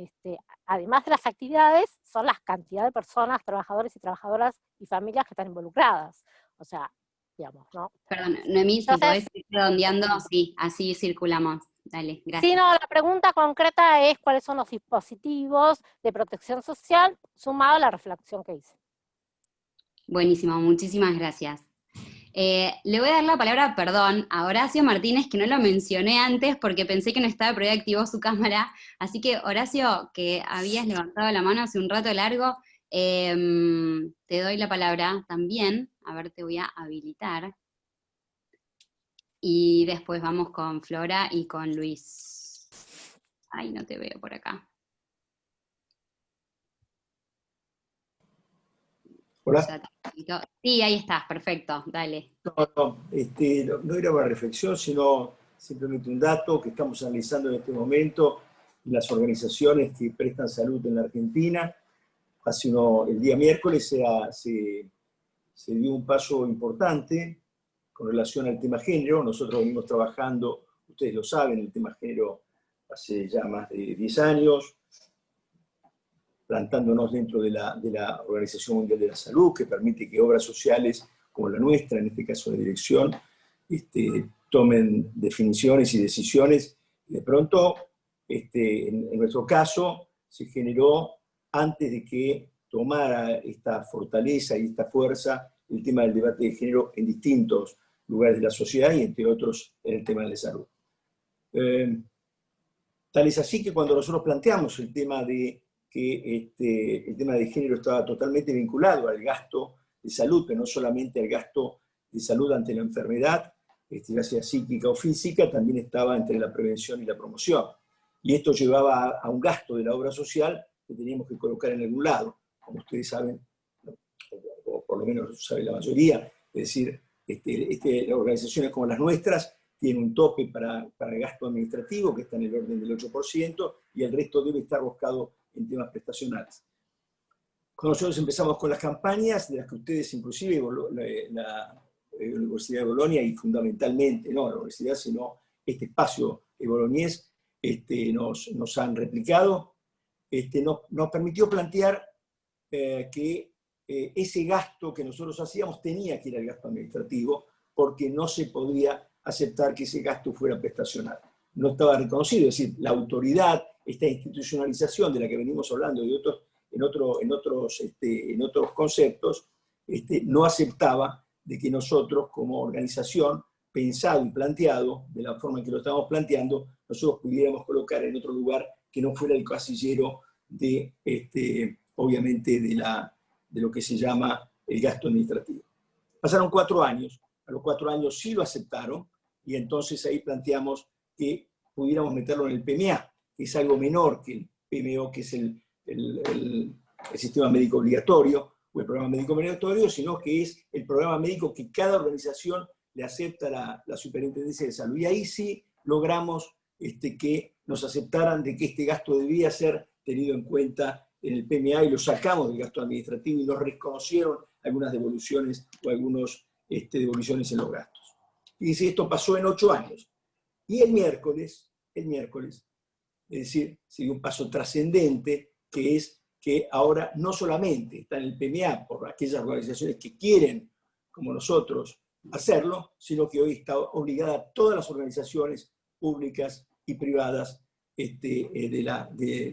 además de las actividades, son las cantidades de personas, trabajadores y trabajadoras y familias que están involucradas. O sea, digamos, ¿no? Perdón, Noemí, si podés ir redondeando, sí, así circulamos. Dale, gracias. Sí, no, la pregunta concreta es cuáles son los dispositivos de protección social, sumado a la reflexión que hice. Buenísimo, muchísimas gracias. Le voy a dar la palabra, perdón, a Horacio Martínez, que no lo mencioné antes porque pensé que no estaba, pero había activado su cámara. Así que, Horacio, que habías levantado la mano hace un rato largo, te doy la palabra también. A ver, te voy a habilitar. Y después vamos con Flora y con Luis. Ay, no te veo por acá. Hola. Sí, ahí estás, perfecto, dale. No era una reflexión, sino simplemente un dato que estamos analizando en este momento las organizaciones que prestan salud en la Argentina. El día miércoles se dio un paso importante con relación al tema género. Nosotros venimos trabajando, ustedes lo saben, el tema género hace ya más de 10 años, plantándonos dentro de la Organización Mundial de la Salud, que permite que obras sociales como la nuestra, en este caso de dirección, tomen definiciones y decisiones. De pronto, en nuestro caso, se generó, antes de que tomara esta fortaleza y esta fuerza, el tema del debate de género en distintos lugares de la sociedad y entre otros en el tema de la salud. Tal es así que cuando nosotros planteamos el tema de que el tema de género estaba totalmente vinculado al gasto de salud, pero no solamente al gasto de salud ante la enfermedad, ya sea psíquica o física, también estaba entre la prevención y la promoción. Y esto llevaba a un gasto de la obra social que teníamos que colocar en algún lado, como ustedes saben, o por lo menos sabe la mayoría, es decir, organizaciones como las nuestras tienen un tope para gasto administrativo que está en el orden del 8%, y el resto debe estar buscado en temas prestacionales. Cuando nosotros empezamos con las campañas, de las que ustedes inclusive, la Universidad de Bolonia, y fundamentalmente, no la universidad, sino este espacio boloñés, nos han replicado, nos permitió plantear que ese gasto que nosotros hacíamos tenía que ir al gasto administrativo, porque no se podía aceptar que ese gasto fuera prestacional. No estaba reconocido, es decir, la autoridad esta institucionalización de la que venimos hablando y en otros conceptos, no aceptaba de que nosotros como organización, pensado y planteado, de la forma en que lo estamos planteando, nosotros pudiéramos colocar en otro lugar que no fuera el casillero de, obviamente, de lo que se llama el gasto administrativo. Pasaron 4 años, a los 4 años sí lo aceptaron, y entonces ahí planteamos que pudiéramos meterlo en el PMA, que es algo menor que el PMO, que es el sistema médico obligatorio, o el programa médico obligatorio, sino que es el programa médico que cada organización le acepta la Superintendencia de Salud. Y ahí sí logramos que nos aceptaran de que este gasto debía ser tenido en cuenta en el PMA, y lo sacamos del gasto administrativo y nos reconocieron algunas devoluciones o algunas devoluciones en los gastos. Y esto pasó en 8 años. Y el miércoles, es decir, se dio un paso trascendente, que es que ahora no solamente está en el PMA por aquellas organizaciones que quieren, como nosotros, hacerlo, sino que hoy está obligada a todas las organizaciones públicas y privadas de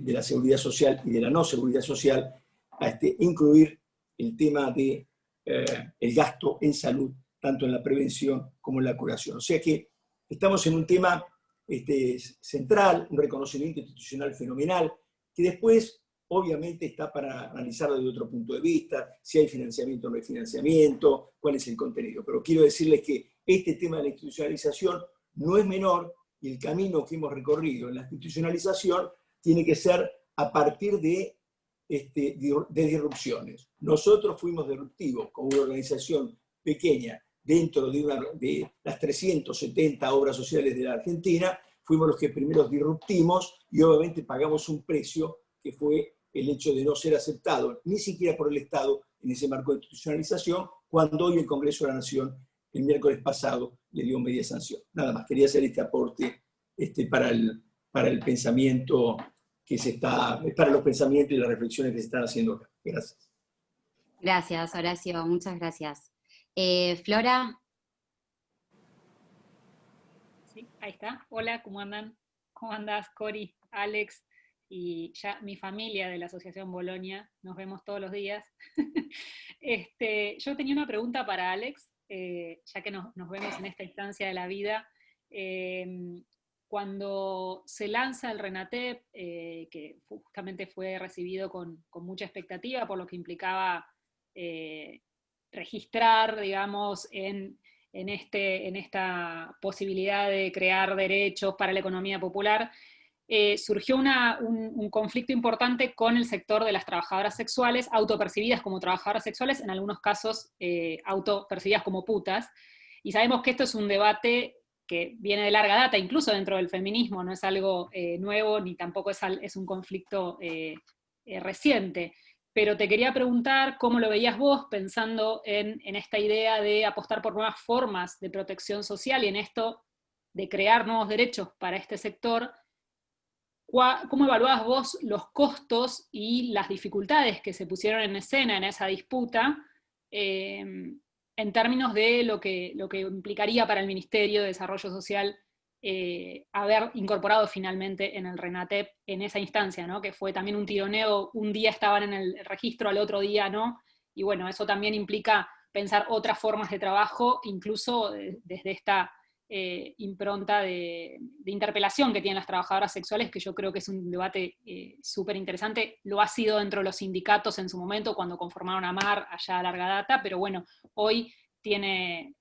la seguridad social y de la no seguridad social a incluir el tema de el gasto en salud, tanto en la prevención como en la curación. O sea que estamos en un tema central, un reconocimiento institucional fenomenal, que después obviamente está para analizarlo desde otro punto de vista, si hay financiamiento o no hay financiamiento, cuál es el contenido. Pero quiero decirles que este tema de la institucionalización no es menor, y el camino que hemos recorrido en la institucionalización tiene que ser a partir de disrupciones. Nosotros fuimos disruptivos como una organización pequeña dentro de las 370 obras sociales de la Argentina, fuimos los que primero disruptimos y obviamente pagamos un precio que fue el hecho de no ser aceptado ni siquiera por el Estado en ese marco de institucionalización, cuando hoy el Congreso de la Nación, el miércoles pasado, le dio media sanción. Nada más, quería hacer este aporte para el pensamiento para los pensamientos y las reflexiones que se están haciendo acá. Gracias. Gracias, Horacio, muchas gracias. Flora. Sí, ahí está. Hola, ¿cómo andan? ¿Cómo andás, Cori, Alex y ya mi familia de la Asociación Bolonia? Nos vemos todos los días. Yo tenía una pregunta para Alex, ya que nos vemos en esta instancia de la vida. Cuando se lanza el RENATEP, que justamente fue recibido con mucha expectativa por lo que implicaba registrar, digamos, en esta posibilidad de crear derechos para la economía popular, surgió un conflicto importante con el sector de las trabajadoras sexuales, autopercibidas como trabajadoras sexuales, en algunos casos autopercibidas como putas, y sabemos que esto es un debate que viene de larga data, incluso dentro del feminismo, no es algo nuevo, ni tampoco es un conflicto reciente. Pero te quería preguntar cómo lo veías vos, pensando en esta idea de apostar por nuevas formas de protección social y en esto de crear nuevos derechos para este sector. ¿Cómo evaluabas vos los costos y las dificultades que se pusieron en escena en esa disputa, en términos de lo que implicaría para el Ministerio de Desarrollo Social haber incorporado finalmente en el RENATEP en esa instancia, ¿no? Que fue también un tironeo, un día estaban en el registro, al otro día no, y bueno, eso también implica pensar otras formas de trabajo, incluso desde esta impronta de interpelación que tienen las trabajadoras sexuales, que yo creo que es un debate súper interesante. Lo ha sido dentro de los sindicatos en su momento, cuando conformaron AMAR allá a larga data, pero bueno, hoy tiene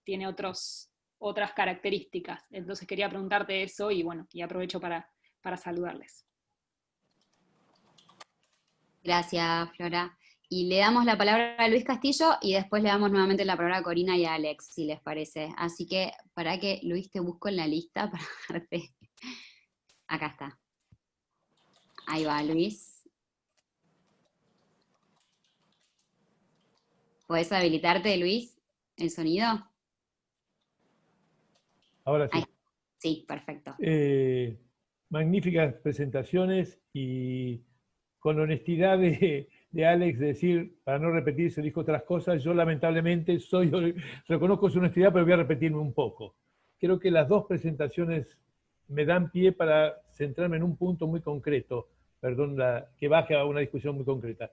otras características. Entonces quería preguntarte eso y bueno, y aprovecho para saludarles. Gracias, Flora. Y le damos la palabra a Luis Castillo y después le damos nuevamente la palabra a Corina y a Alex, si les parece. Así que, para que Luis te busco en la lista para darte. Acá está. Ahí va, Luis. ¿Podés habilitarte, Luis, el sonido? Ahora sí. Ahí. Sí, perfecto. Magníficas presentaciones y con honestidad de Alex decir, para no repetirse, dijo otras cosas, yo lamentablemente reconozco su honestidad, pero voy a repetirme un poco. Creo que las dos presentaciones me dan pie para centrarme en un punto muy concreto, perdón, que baje a una discusión muy concreta.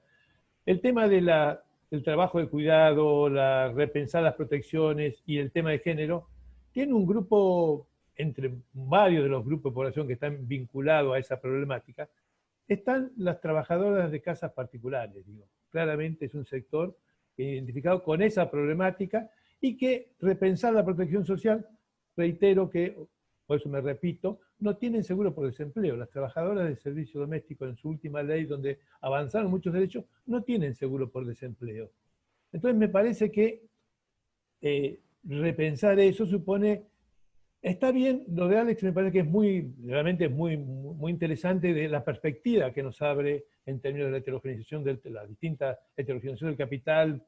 El tema del trabajo de cuidado, repensar las protecciones y el tema de género, tiene un grupo, entre varios de los grupos de población que están vinculados a esa problemática, están las trabajadoras de casas particulares, digo. Claramente es un sector identificado con esa problemática y que repensar la protección social, reitero que, por eso me repito, no tienen seguro por desempleo. Las trabajadoras del servicio doméstico en su última ley, donde avanzaron muchos derechos, no tienen seguro por desempleo. Entonces me parece que repensar eso supone... Está bien, lo de Alex me parece que es realmente es muy interesante de la perspectiva que nos abre en términos de la heterogeneización, de la distinta heterogeneización del capital,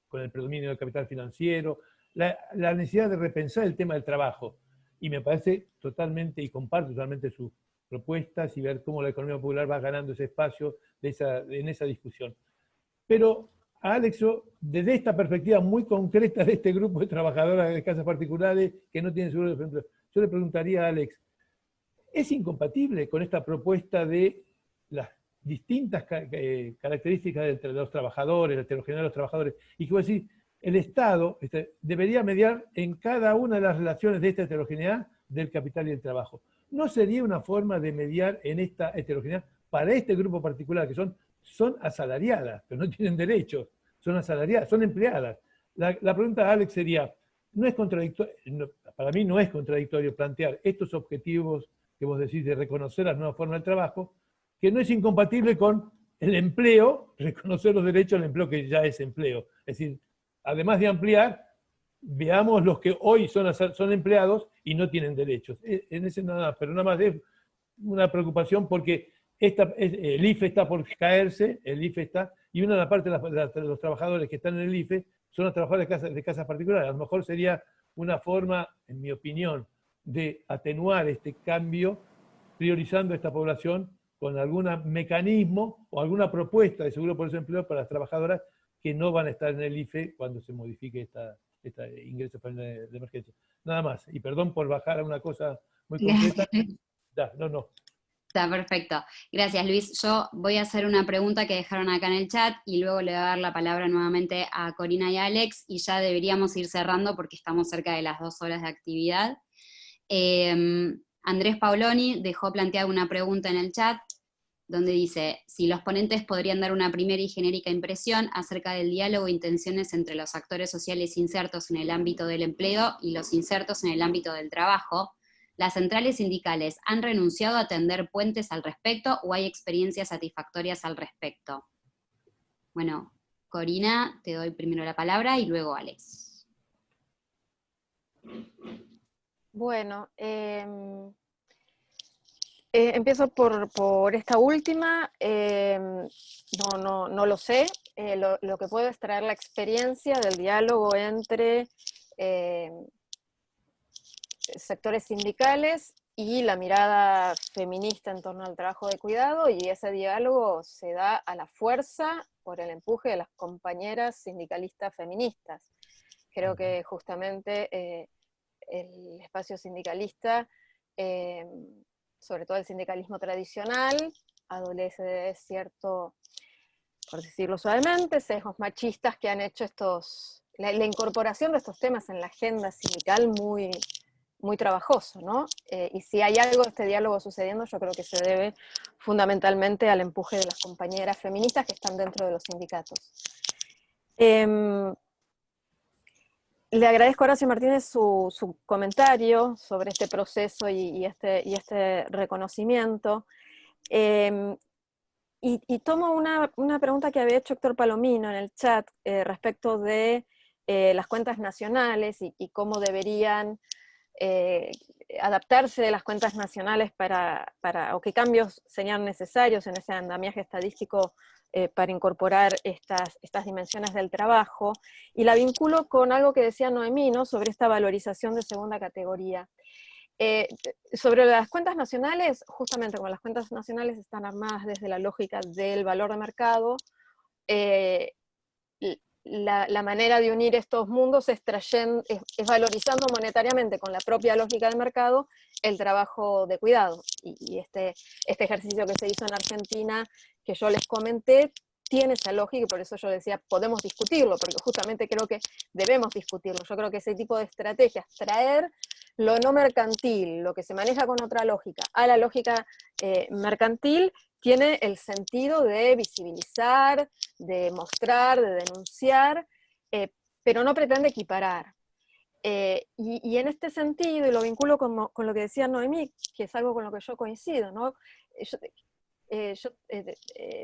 con el predominio del capital financiero, la necesidad de repensar el tema del trabajo. Y me parece totalmente, y comparto totalmente sus propuestas y ver cómo la economía popular va ganando ese espacio en esa discusión. Pero a Alex, desde esta perspectiva muy concreta de este grupo de trabajadoras de casas particulares que no tienen seguro de desempleo, yo le preguntaría a Alex, ¿es incompatible con esta propuesta de las distintas características de los trabajadores, la heterogeneidad de los trabajadores, y que voy a decir, el Estado debería mediar en cada una de las relaciones de esta heterogeneidad del capital y el trabajo? ¿No sería una forma de mediar en esta heterogeneidad para este grupo particular, que son asalariadas, pero no tienen derechos, son asalariadas, son empleadas? La pregunta de Alex sería, ¿no es contradictorio? Para mí no es contradictorio plantear estos objetivos que vos decís de reconocer las nuevas formas del trabajo, que no es incompatible con el empleo, reconocer los derechos al empleo que ya es empleo? Es decir, además de ampliar, veamos los que hoy son empleados y no tienen derechos. En ese nada, pero nada más es una preocupación porque el IFE está por caerse, y una de las partes de los trabajadores que están en el IFE son los trabajadores de casas particulares. A lo mejor sería una forma, en mi opinión, de atenuar este cambio, priorizando a esta población con algún mecanismo o alguna propuesta de seguro por desempleo para las trabajadoras que no van a estar en el IFE cuando se modifique este ingreso de emergencia. Nada más. Y perdón por bajar a una cosa muy concreta. No. Está perfecto. Gracias, Luis. Yo voy a hacer una pregunta que dejaron acá en el chat y luego le voy a dar la palabra nuevamente a Corina y a Alex y ya deberíamos ir cerrando porque estamos cerca de las 2 horas de actividad. Andrés Paoloni dejó planteada una pregunta en el chat donde dice si los ponentes podrían dar una primera y genérica impresión acerca del diálogo e intenciones entre los actores sociales insertos en el ámbito del empleo y los insertos en el ámbito del trabajo. ¿Las centrales sindicales han renunciado a tender puentes al respecto o hay experiencias satisfactorias al respecto? Bueno, Corina, te doy primero la palabra y luego Alex. Bueno, empiezo por esta última. No lo sé. Lo que puedo es traer la experiencia del diálogo entre sectores sindicales y la mirada feminista en torno al trabajo de cuidado, y ese diálogo se da a la fuerza por el empuje de las compañeras sindicalistas feministas. Creo que justamente el espacio sindicalista, sobre todo el sindicalismo tradicional, adolece de cierto, por decirlo suavemente, sesgos machistas que han hecho la incorporación de estos temas en la agenda sindical muy trabajoso, ¿no? Y si hay algo de este diálogo sucediendo, yo creo que se debe fundamentalmente al empuje de las compañeras feministas que están dentro de los sindicatos. Le agradezco a Horacio Martínez su comentario sobre este proceso y este reconocimiento. Y tomo una pregunta que había hecho Héctor Palomino en el chat respecto de las cuentas nacionales y cómo deberían adaptarse de las cuentas nacionales o qué cambios serían necesarios en ese andamiaje estadístico para incorporar estas dimensiones del trabajo, y la vinculo con algo que decía Noemí, ¿no?, sobre esta valorización de segunda categoría. Sobre las cuentas nacionales, justamente como las cuentas nacionales están armadas desde la lógica del valor de mercado, la manera de unir estos mundos es valorizando monetariamente con la propia lógica del mercado el trabajo de cuidado. Y este ejercicio que se hizo en Argentina, que yo les comenté, tiene esa lógica, y por eso yo decía, podemos discutirlo, porque justamente creo que debemos discutirlo. Yo creo que ese tipo de estrategias, traer lo no mercantil, lo que se maneja con otra lógica, a la lógica mercantil, tiene el sentido de visibilizar, de mostrar, de denunciar, pero no pretende equiparar. Y en este sentido, y lo vinculo con lo que decía Noemí, que es algo con lo que yo coincido, ¿no? Yo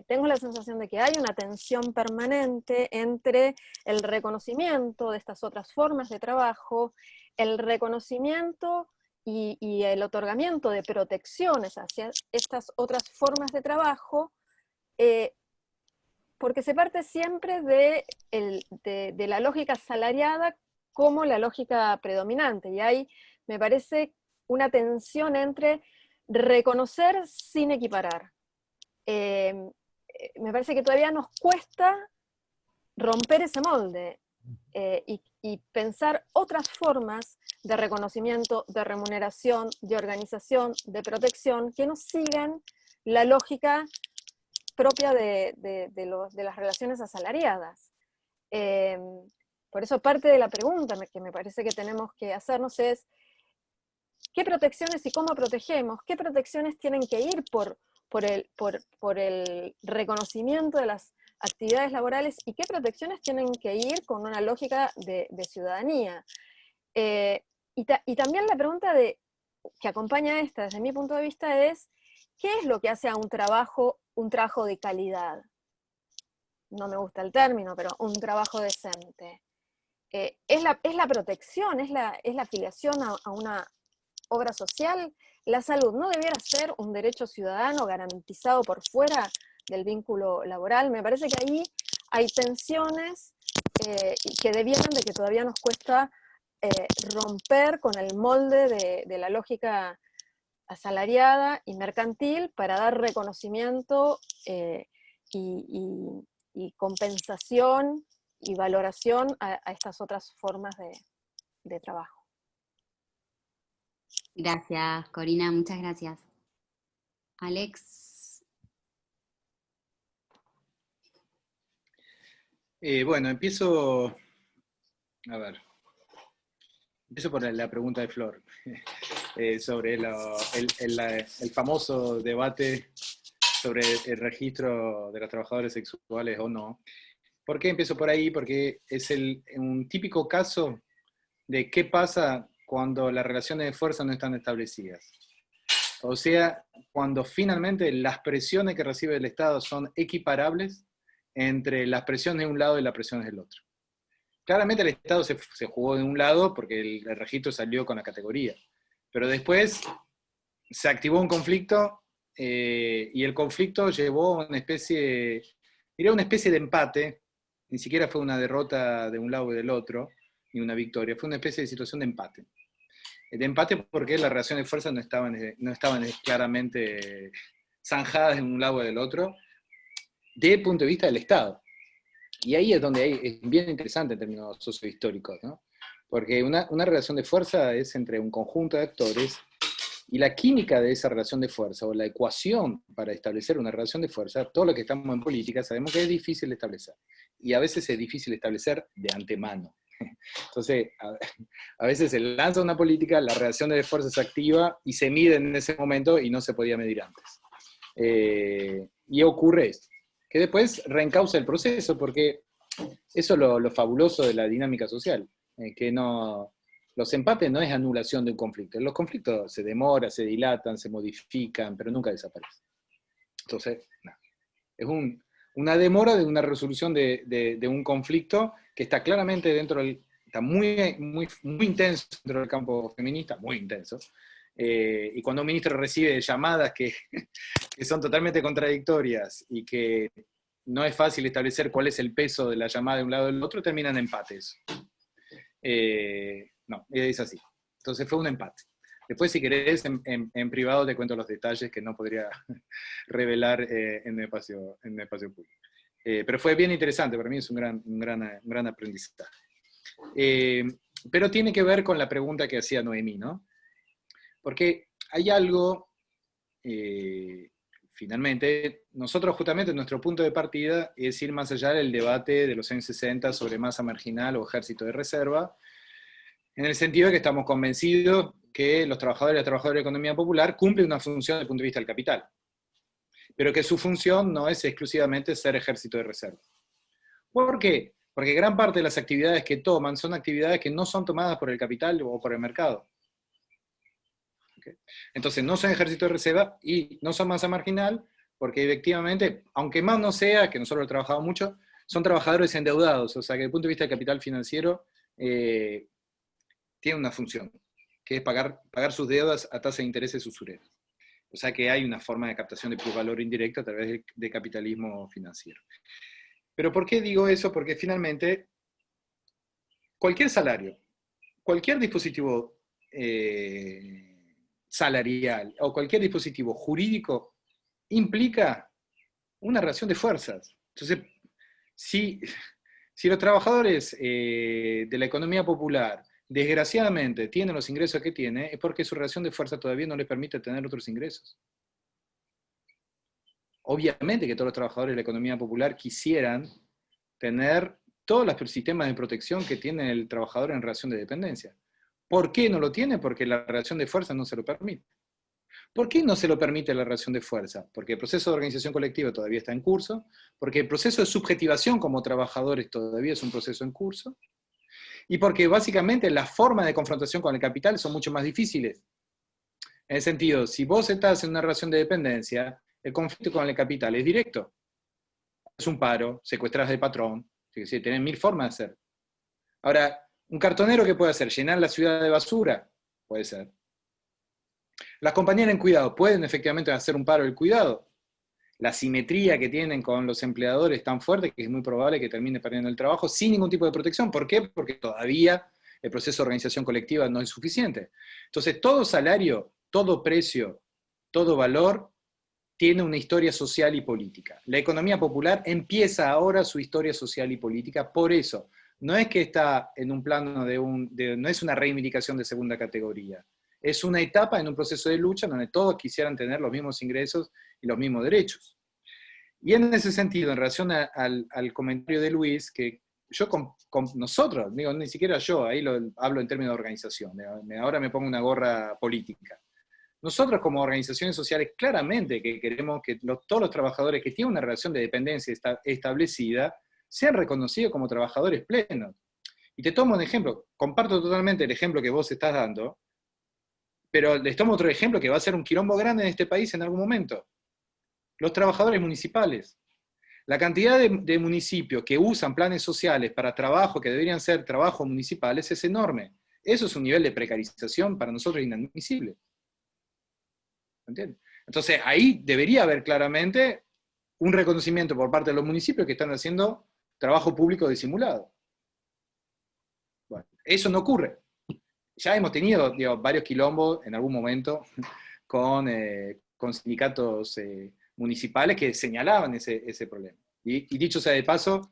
tengo la sensación de que hay una tensión permanente entre el reconocimiento de estas otras formas de trabajo, el reconocimiento y el otorgamiento de protecciones hacia estas otras formas de trabajo, porque se parte siempre de la lógica asalariada como la lógica predominante, y hay, me parece, una tensión entre reconocer sin equiparar. Me parece que todavía nos cuesta romper ese molde y pensar otras formas de reconocimiento, de remuneración, de organización, de protección, que no sigan la lógica propia de las relaciones asalariadas. Por eso parte de la pregunta que me parece que tenemos que hacernos es ¿qué protecciones y cómo protegemos? ¿Qué protecciones tienen que ir por el reconocimiento de las actividades laborales y qué protecciones tienen que ir con una lógica de ciudadanía? Y también la pregunta que acompaña a esta, desde mi punto de vista, es ¿qué es lo que hace a un trabajo de calidad? No me gusta el término, pero un trabajo decente. ¿Es la protección? ¿Es la afiliación a una obra social? ¿La salud no debiera ser un derecho ciudadano garantizado por fuera del vínculo laboral? Me parece que ahí hay tensiones que devienen de que todavía nos cuesta romper con el molde de la lógica asalariada y mercantil para dar reconocimiento y compensación y valoración a estas otras formas de trabajo. Gracias, Corina, muchas gracias. Alex. Bueno, empiezo por la pregunta de Flor, sobre el famoso debate sobre el registro de los trabajadores sexuales o no. ¿Por qué empiezo por ahí? Porque es un típico caso de qué pasa cuando las relaciones de fuerza no están establecidas. O sea, cuando finalmente las presiones que recibe el Estado son equiparables entre las presiones de un lado y las presiones del otro. Claramente el Estado se jugó de un lado porque el registro salió con la categoría, pero después se activó un conflicto y el conflicto llevó una especie de empate, ni siquiera fue una derrota de un lado y del otro, ni una victoria, fue una especie de situación de empate. De empate porque las relaciones de fuerza no estaban claramente zanjadas de un lado y del otro, desde el punto de vista del Estado. Y ahí es donde es bien interesante en términos sociohistóricos, ¿no? Porque una relación de fuerza es entre un conjunto de actores, y la química de esa relación de fuerza, o la ecuación para establecer una relación de fuerza, todo lo que estamos en política sabemos que es difícil de establecer. Y a veces es difícil de establecer de antemano. Entonces, a veces se lanza una política, la relación de fuerza se activa y se mide en ese momento y no se podía medir antes. Y ocurre esto, que después reencausa el proceso, porque eso es lo fabuloso de la dinámica social, que los empates no es anulación de un conflicto. Los conflictos se demoran, se dilatan, se modifican, pero nunca desaparecen. Entonces, no. Es una demora de una resolución de un conflicto que está claramente está muy, muy, muy intenso dentro del campo feminista, muy intenso. Y cuando un ministro recibe llamadas que son totalmente contradictorias y que no es fácil establecer cuál es el peso de la llamada de un lado o del otro, terminan empates. No, es así. Entonces fue un empate. Después, si querés, en privado te cuento los detalles que no podría revelar en el espacio público. Pero fue bien interesante, para mí es un gran aprendizaje. Pero tiene que ver con la pregunta que hacía Noemí, ¿no? Porque hay algo, finalmente, nosotros justamente nuestro punto de partida es ir más allá del debate de los años 60 sobre masa marginal o ejército de reserva, en el sentido de que estamos convencidos que los trabajadores y las trabajadoras de la economía popular cumplen una función desde el punto de vista del capital, pero que su función no es exclusivamente ser ejército de reserva. ¿Por qué? Porque gran parte de las actividades que toman son actividades que no son tomadas por el capital o por el mercado. ¿Okay? Entonces no son ejército de reserva y no son masa marginal, porque efectivamente, aunque más no sea, que nosotros lo trabajamos mucho, son trabajadores endeudados, o sea que desde el punto de vista del capital financiero tiene una función, que es pagar sus deudas a tasa de intereses usureras. O sea que hay una forma de captación de plusvalor indirecto a través de capitalismo financiero. Pero ¿por qué digo eso? Porque finalmente cualquier salario, cualquier dispositivo salarial o cualquier dispositivo jurídico implica una relación de fuerzas. Entonces, si los trabajadores de la economía popular desgraciadamente tienen los ingresos que tienen, es porque su relación de fuerza todavía no les permite tener otros ingresos. Obviamente que todos los trabajadores de la economía popular quisieran tener todos los sistemas de protección que tiene el trabajador en relación de dependencia. ¿Por qué no lo tiene? Porque la relación de fuerza no se lo permite. ¿Por qué no se lo permite la relación de fuerza? Porque el proceso de organización colectiva todavía está en curso, porque el proceso de subjetivación como trabajadores todavía es un proceso en curso, y porque básicamente las formas de confrontación con el capital son mucho más difíciles. En el sentido, si vos estás en una relación de dependencia, el conflicto con el capital es directo. Es un paro, secuestras del patrón, tenés 1000 formas de hacer. Ahora, un cartonero, ¿qué puede hacer? ¿Llenar la ciudad de basura? Puede ser. Las compañeras en cuidado pueden efectivamente hacer un paro del cuidado. La simetría que tienen con los empleadores es tan fuerte que es muy probable que termine perdiendo el trabajo sin ningún tipo de protección. ¿Por qué? Porque todavía el proceso de organización colectiva no es suficiente. Entonces, todo salario, todo precio, todo valor tiene una historia social y política. La economía popular empieza ahora su historia social y política, por eso. No es que está en un plano no es una reivindicación de segunda categoría. Es una etapa en un proceso de lucha donde todos quisieran tener los mismos ingresos y los mismos derechos. Y en ese sentido, en relación al comentario de Luis, que yo con nosotros, digo, ni siquiera yo, ahí hablo en términos de organización, ahora me pongo una gorra política. Nosotros como organizaciones sociales claramente que queremos que todos los trabajadores que tienen una relación de dependencia establecida sean reconocidos como trabajadores plenos. Y te tomo un ejemplo, comparto totalmente el ejemplo que vos estás dando, pero les tomo otro ejemplo que va a ser un quilombo grande en este país en algún momento. Los trabajadores municipales. La cantidad de municipios que usan planes sociales para trabajo que deberían ser trabajos municipales es enorme. Eso es un nivel de precarización para nosotros inadmisible. ¿Entiendes? Entonces ahí debería haber claramente un reconocimiento por parte de los municipios que están haciendo trabajo público disimulado. Bueno, eso no ocurre. Ya hemos tenido varios quilombos en algún momento con sindicatos municipales que señalaban ese problema. Y dicho sea de paso,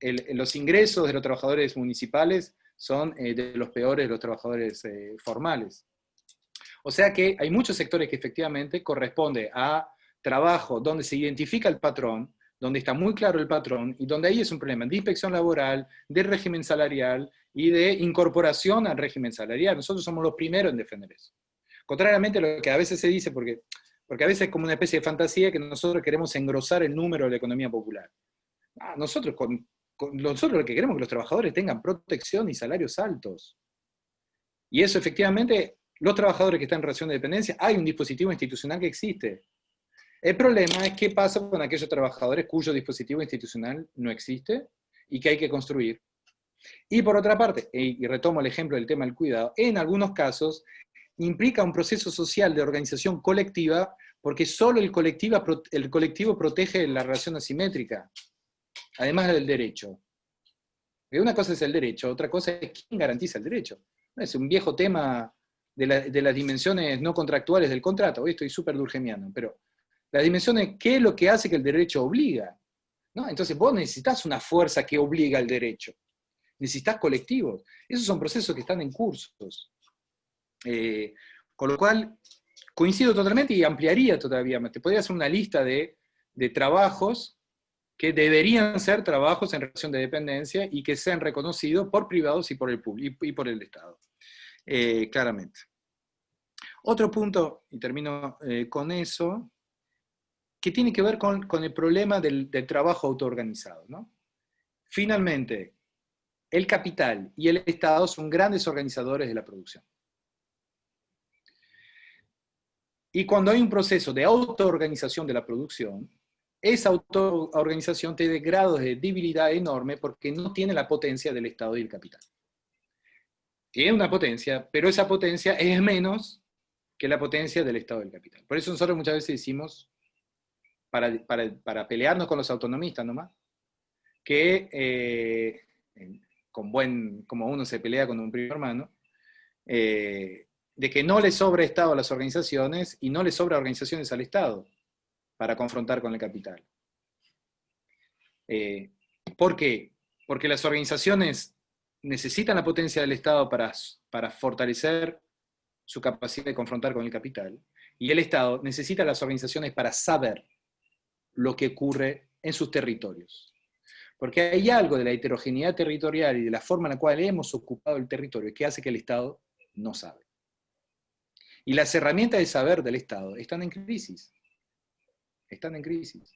los ingresos de los trabajadores municipales son de los peores de los trabajadores formales. O sea que hay muchos sectores que efectivamente corresponde a trabajo donde se identifica el patrón, donde está muy claro el patrón, y donde ahí es un problema de inspección laboral, de régimen salarial y de incorporación al régimen salarial. Nosotros somos los primeros en defender eso. Contrariamente a lo que a veces se dice, porque a veces es como una especie de fantasía que nosotros queremos engrosar el número de la economía popular. Nosotros lo que queremos es que los trabajadores tengan protección y salarios altos. Y eso efectivamente, los trabajadores que están en relación de dependencia, hay un dispositivo institucional que existe. El problema es qué pasa con aquellos trabajadores cuyo dispositivo institucional no existe y que hay que construir. Y por otra parte, y retomo el ejemplo del tema del cuidado, en algunos casos implica un proceso social de organización colectiva porque solo el colectivo protege la relación asimétrica, además del derecho. Una cosa es el derecho, otra cosa es quién garantiza el derecho. Es un viejo tema de las dimensiones no contractuales del contrato. Hoy estoy súper durkheimiano, pero las dimensiones, ¿qué es lo que hace que el derecho obliga? ¿no? Entonces vos necesitas una fuerza que obliga al derecho. Necesitas colectivos. Esos son procesos que están en cursos. Con lo cual, coincido totalmente y ampliaría todavía. Te podría hacer una lista de trabajos que deberían ser trabajos en relación de dependencia y que sean reconocidos por privados y por el público y por el Estado. Claramente. Otro punto, y termino con eso, que tiene que ver con el problema del trabajo autoorganizado, ¿no? Finalmente, el capital y el Estado son grandes organizadores de la producción. Y cuando hay un proceso de autoorganización de la producción, esa autoorganización tiene grados de debilidad enorme porque no tiene la potencia del Estado y el capital. Tiene una potencia, pero esa potencia es menos que la potencia del Estado y del capital. Por eso nosotros muchas veces decimos, para pelearnos con los autonomistas nomás, que como uno se pelea con un primo hermano, de que no le sobra Estado a las organizaciones y no le sobra organizaciones al Estado para confrontar con el capital. ¿Por qué? Porque las organizaciones necesitan la potencia del Estado para fortalecer su capacidad de confrontar con el capital, y el Estado necesita las organizaciones para saber lo que ocurre en sus territorios. Porque hay algo de la heterogeneidad territorial y de la forma en la cual hemos ocupado el territorio que hace que el Estado no sabe. Y las herramientas de saber del Estado están en crisis. Están en crisis.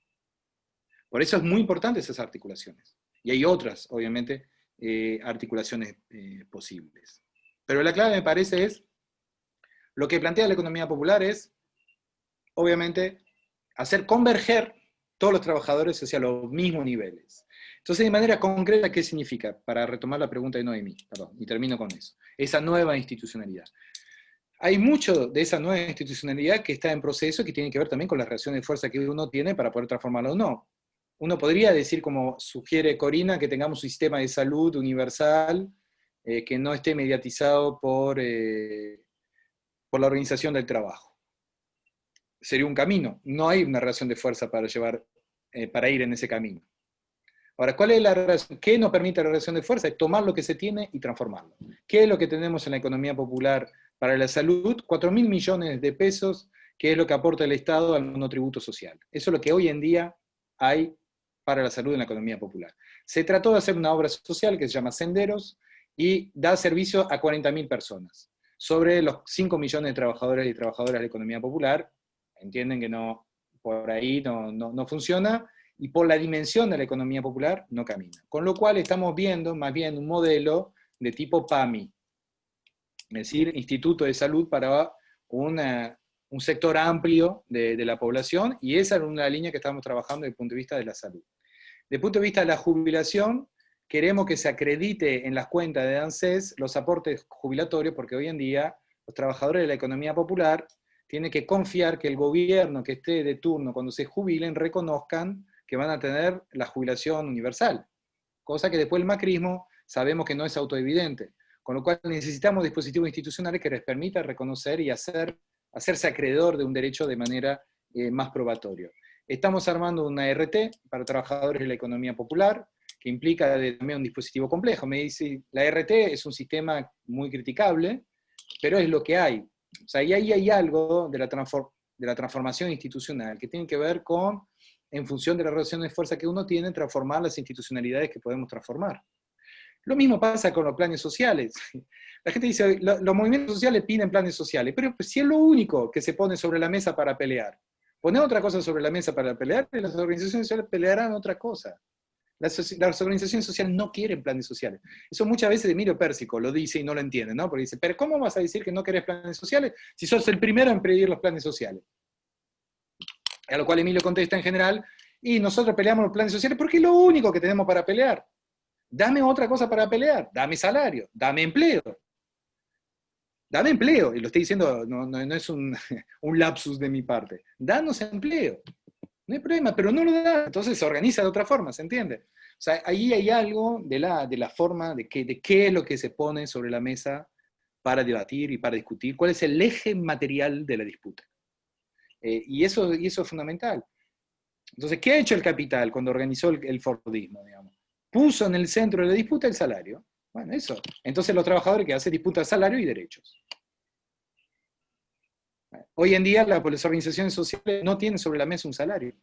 Por eso es muy importante esas articulaciones. Y hay otras, obviamente, articulaciones posibles. Pero la clave, me parece, es lo que plantea la economía popular es, obviamente, hacer converger todos los trabajadores hacia los mismos niveles. Entonces, de manera concreta, ¿qué significa? Para retomar la pregunta de Noemí, perdón, y termino con eso. Esa nueva institucionalidad. Hay mucho de esa nueva institucionalidad que está en proceso, que tiene que ver también con las relaciones de fuerza que uno tiene para poder transformarla o no. Uno podría decir, como sugiere Corina, que tengamos un sistema de salud universal, que no esté mediatizado por la organización del trabajo. Sería un camino. No hay una relación de fuerza para ir en ese camino. Ahora, ¿cuál es la relación? ¿Qué nos permite la relación de fuerza? Es tomar lo que se tiene y transformarlo. ¿Qué es lo que tenemos en la economía popular para la salud? 4.000 millones de pesos, que es lo que aporta el Estado al monotributo social. Eso es lo que hoy en día hay para la salud en la economía popular. Se trató de hacer una obra social que se llama Senderos y da servicio a 40.000 personas. Sobre los 5 millones de trabajadores y trabajadoras de la economía popular, entienden que no, por ahí no funciona, y por la dimensión de la economía popular no camina. Con lo cual estamos viendo más bien un modelo de tipo PAMI, es decir, Instituto de Salud para un sector amplio de la población, y esa es una línea que estamos trabajando desde el punto de vista de la salud. Desde el punto de vista de la jubilación, queremos que se acredite en las cuentas de ANSES los aportes jubilatorios, porque hoy en día los trabajadores de la economía popular tienen que confiar que el gobierno que esté de turno cuando se jubilen reconozcan que van a tener la jubilación universal, cosa que después el macrismo sabemos que no es autoevidente, con lo cual necesitamos dispositivos institucionales que les permitan reconocer y hacerse acreedor de un derecho de manera más probatoria. Estamos armando una RT para trabajadores de la economía popular, que implica también un dispositivo complejo. Me dice, la RT es un sistema muy criticable, pero es lo que hay. O sea, y ahí hay algo de la transformación institucional que tiene que ver con, en función de la relación de fuerza que uno tiene, transformar las institucionalidades que podemos transformar. Lo mismo pasa con los planes sociales. La gente dice, los movimientos sociales piden planes sociales, pero si es lo único que se pone sobre la mesa para pelear, poner otra cosa sobre la mesa para pelear, y las organizaciones sociales pelearán otra cosa. Las organizaciones sociales no quieren planes sociales. Eso muchas veces Emilio Pérsico lo dice y no lo entiende, ¿no? Porque dice, pero ¿cómo vas a decir que no querés planes sociales si sos el primero en pedir los planes sociales? A lo cual Emilio contesta en general, y nosotros peleamos los planes sociales porque es lo único que tenemos para pelear. Dame otra cosa para pelear, dame salario, dame empleo. Dame empleo, y lo estoy diciendo, no es un lapsus de mi parte. Danos empleo. No hay problema, pero no lo da, entonces se organiza de otra forma, ¿se entiende? O sea, ahí hay algo de la forma de qué es lo que se pone sobre la mesa para debatir y para discutir, cuál es el eje material de la disputa. Y eso es fundamental. Entonces, ¿qué ha hecho el capital cuando organizó el Fordismo, digamos? Puso en el centro de la disputa el salario. Bueno, eso. Entonces los trabajadores que hacen disputa de salario y derechos. Hoy en día las organizaciones sociales no tienen sobre la mesa un salario.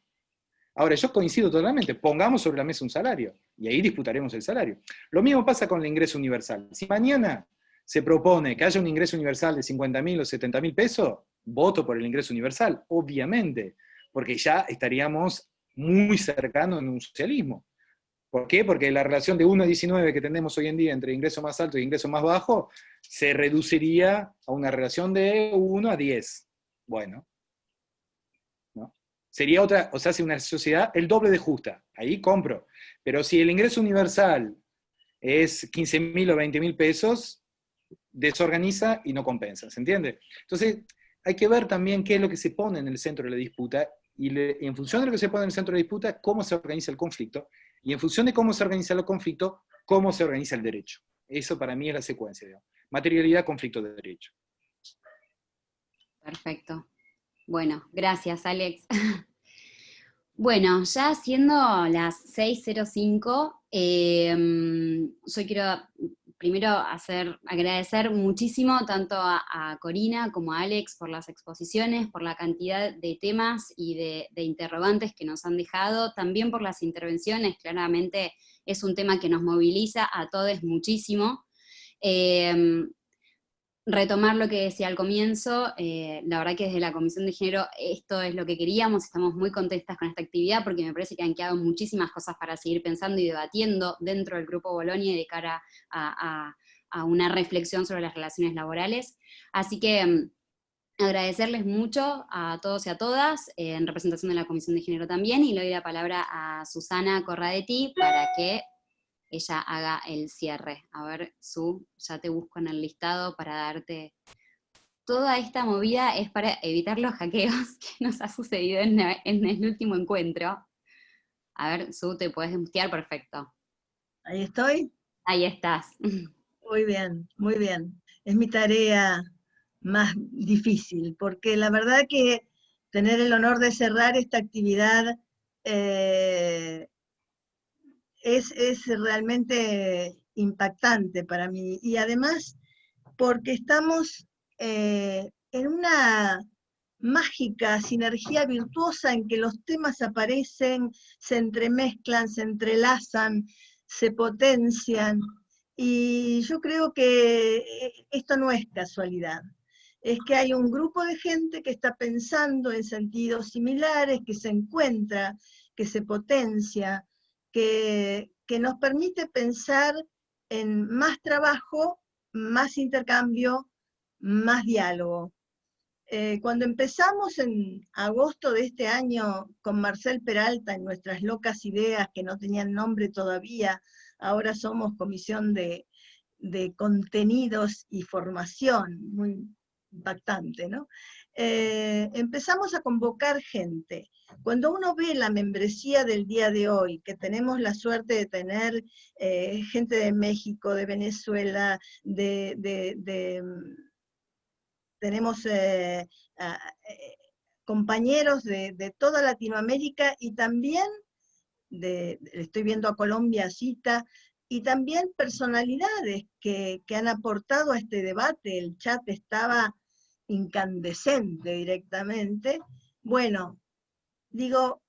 Ahora, yo coincido totalmente, pongamos sobre la mesa un salario, y ahí disputaremos el salario. Lo mismo pasa con el ingreso universal. Si mañana se propone que haya un ingreso universal de 50.000 o 70.000 pesos, voto por el ingreso universal, obviamente, porque ya estaríamos muy cercanos en un socialismo. ¿Por qué? Porque la relación de 1 a 19 que tenemos hoy en día entre ingreso más alto y ingreso más bajo se reduciría a una relación de 1 a 10. Bueno, ¿no? Sería otra, o sea, si una sociedad el doble de justa, ahí compro. Pero si el ingreso universal es 15.000 o 20.000 pesos, desorganiza y no compensa, ¿se entiende? Entonces, hay que ver también qué es lo que se pone en el centro de la disputa, y en función de lo que se pone en el centro de la disputa, cómo se organiza el conflicto, y en función de cómo se organiza el conflicto, cómo se organiza el derecho. Eso para mí es la secuencia, digamos. Materialidad, conflicto, de derecho. Perfecto. Bueno, gracias, Alex. Bueno, ya siendo las 6:05, yo quiero primero agradecer muchísimo tanto a Corina como a Alex por las exposiciones, por la cantidad de temas y de interrogantes que nos han dejado, también por las intervenciones. Claramente es un tema que nos moviliza a todos muchísimo. Retomar lo que decía al comienzo, la verdad que desde la Comisión de Género esto es lo que queríamos, estamos muy contentas con esta actividad porque me parece que han quedado muchísimas cosas para seguir pensando y debatiendo dentro del Grupo Bolonia de cara a una reflexión sobre las relaciones laborales. Así que agradecerles mucho a todos y a todas, en representación de la Comisión de Género también, y le doy la palabra a Susana Corradetti para que ella haga el cierre. A ver, Su, ya te busco en el listado para darte... Toda esta movida es para evitar los hackeos que nos ha sucedido en el último encuentro. A ver, Su, te puedes mutear, perfecto. Ahí estoy. Ahí estás. Muy bien, muy bien. Es mi tarea más difícil, porque la verdad que tener el honor de cerrar esta actividad es realmente impactante para mí, y además porque estamos en una mágica sinergia virtuosa en que los temas aparecen, se entremezclan, se entrelazan, se potencian, y yo creo que esto no es casualidad. Es que hay un grupo de gente que está pensando en sentidos similares, que se encuentra, que se potencia, que nos permite pensar en más trabajo, más intercambio, más diálogo. Cuando empezamos en agosto de este año con Marcel Peralta en nuestras locas ideas que no tenían nombre todavía, ahora somos Comisión de Contenidos y Formación, muy impactante, ¿no? Empezamos a convocar gente. Cuando uno ve la membresía del día de hoy, que tenemos la suerte de tener gente de México, de Venezuela, tenemos compañeros de toda Latinoamérica, y también, estoy viendo a Colombia, Cita, y también personalidades que han aportado a este debate. El chat estaba incandescente directamente. Bueno, digo,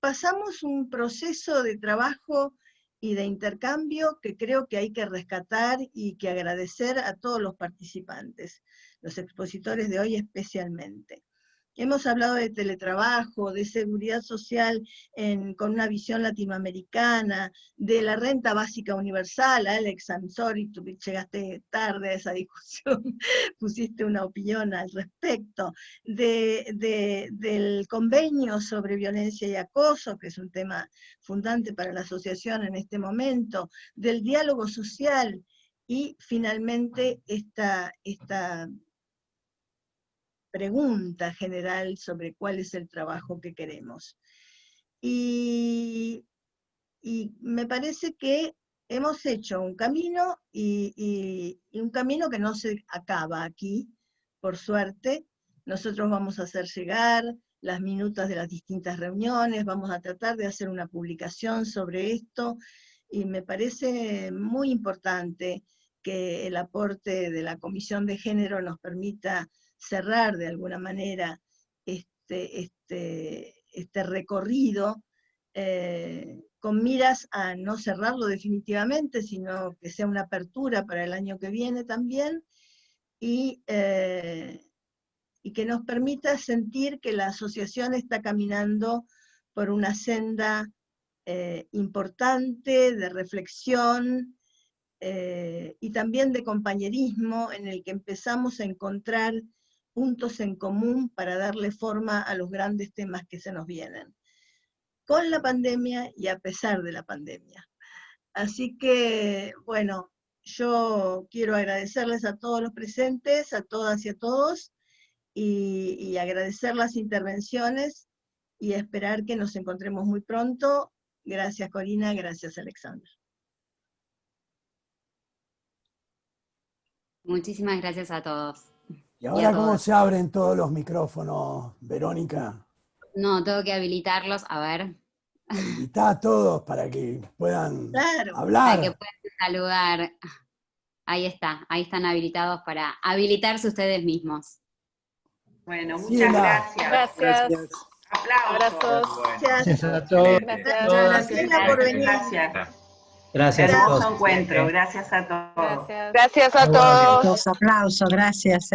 pasamos un proceso de trabajo y de intercambio que creo que hay que rescatar y que agradecer a todos los participantes, los expositores de hoy especialmente. Hemos hablado de teletrabajo, de seguridad social con una visión latinoamericana, de la renta básica universal. Alex, I'm sorry, tú llegaste tarde a esa discusión, pusiste una opinión al respecto, del convenio sobre violencia y acoso, que es un tema fundante para la asociación en este momento, del diálogo social, y finalmente esta pregunta general sobre cuál es el trabajo que queremos. Y me parece que hemos hecho un camino, y un camino que no se acaba aquí, por suerte. Nosotros vamos a hacer llegar las minutas de las distintas reuniones, vamos a tratar de hacer una publicación sobre esto, y me parece muy importante que el aporte de la Comisión de Género nos permita cerrar de alguna manera este recorrido, con miras a no cerrarlo definitivamente, sino que sea una apertura para el año que viene también, y que nos permita sentir que la asociación está caminando por una senda importante de reflexión y también de compañerismo, en el que empezamos a encontrar puntos en común para darle forma a los grandes temas que se nos vienen, con la pandemia y a pesar de la pandemia. Así que, bueno, yo quiero agradecerles a todos los presentes, a todas y a todos, y agradecer las intervenciones y esperar que nos encontremos muy pronto. Gracias, Corina, gracias, Alexandra. Muchísimas gracias a todos. ¿Y ahora cómo se abren todos los micrófonos, Verónica? No, tengo que habilitarlos, a ver. Habilitá a todos para que puedan hablar. Para que puedan saludar. Ahí está, ahí están habilitados para habilitarse ustedes mismos. Bueno, muchas gracias. Gracias. Aplausos. Gracias a todos. Gracias por venir. Gracias a todos. Hermoso encuentro. Gracias a todos. Gracias a todos. Aplausos, gracias.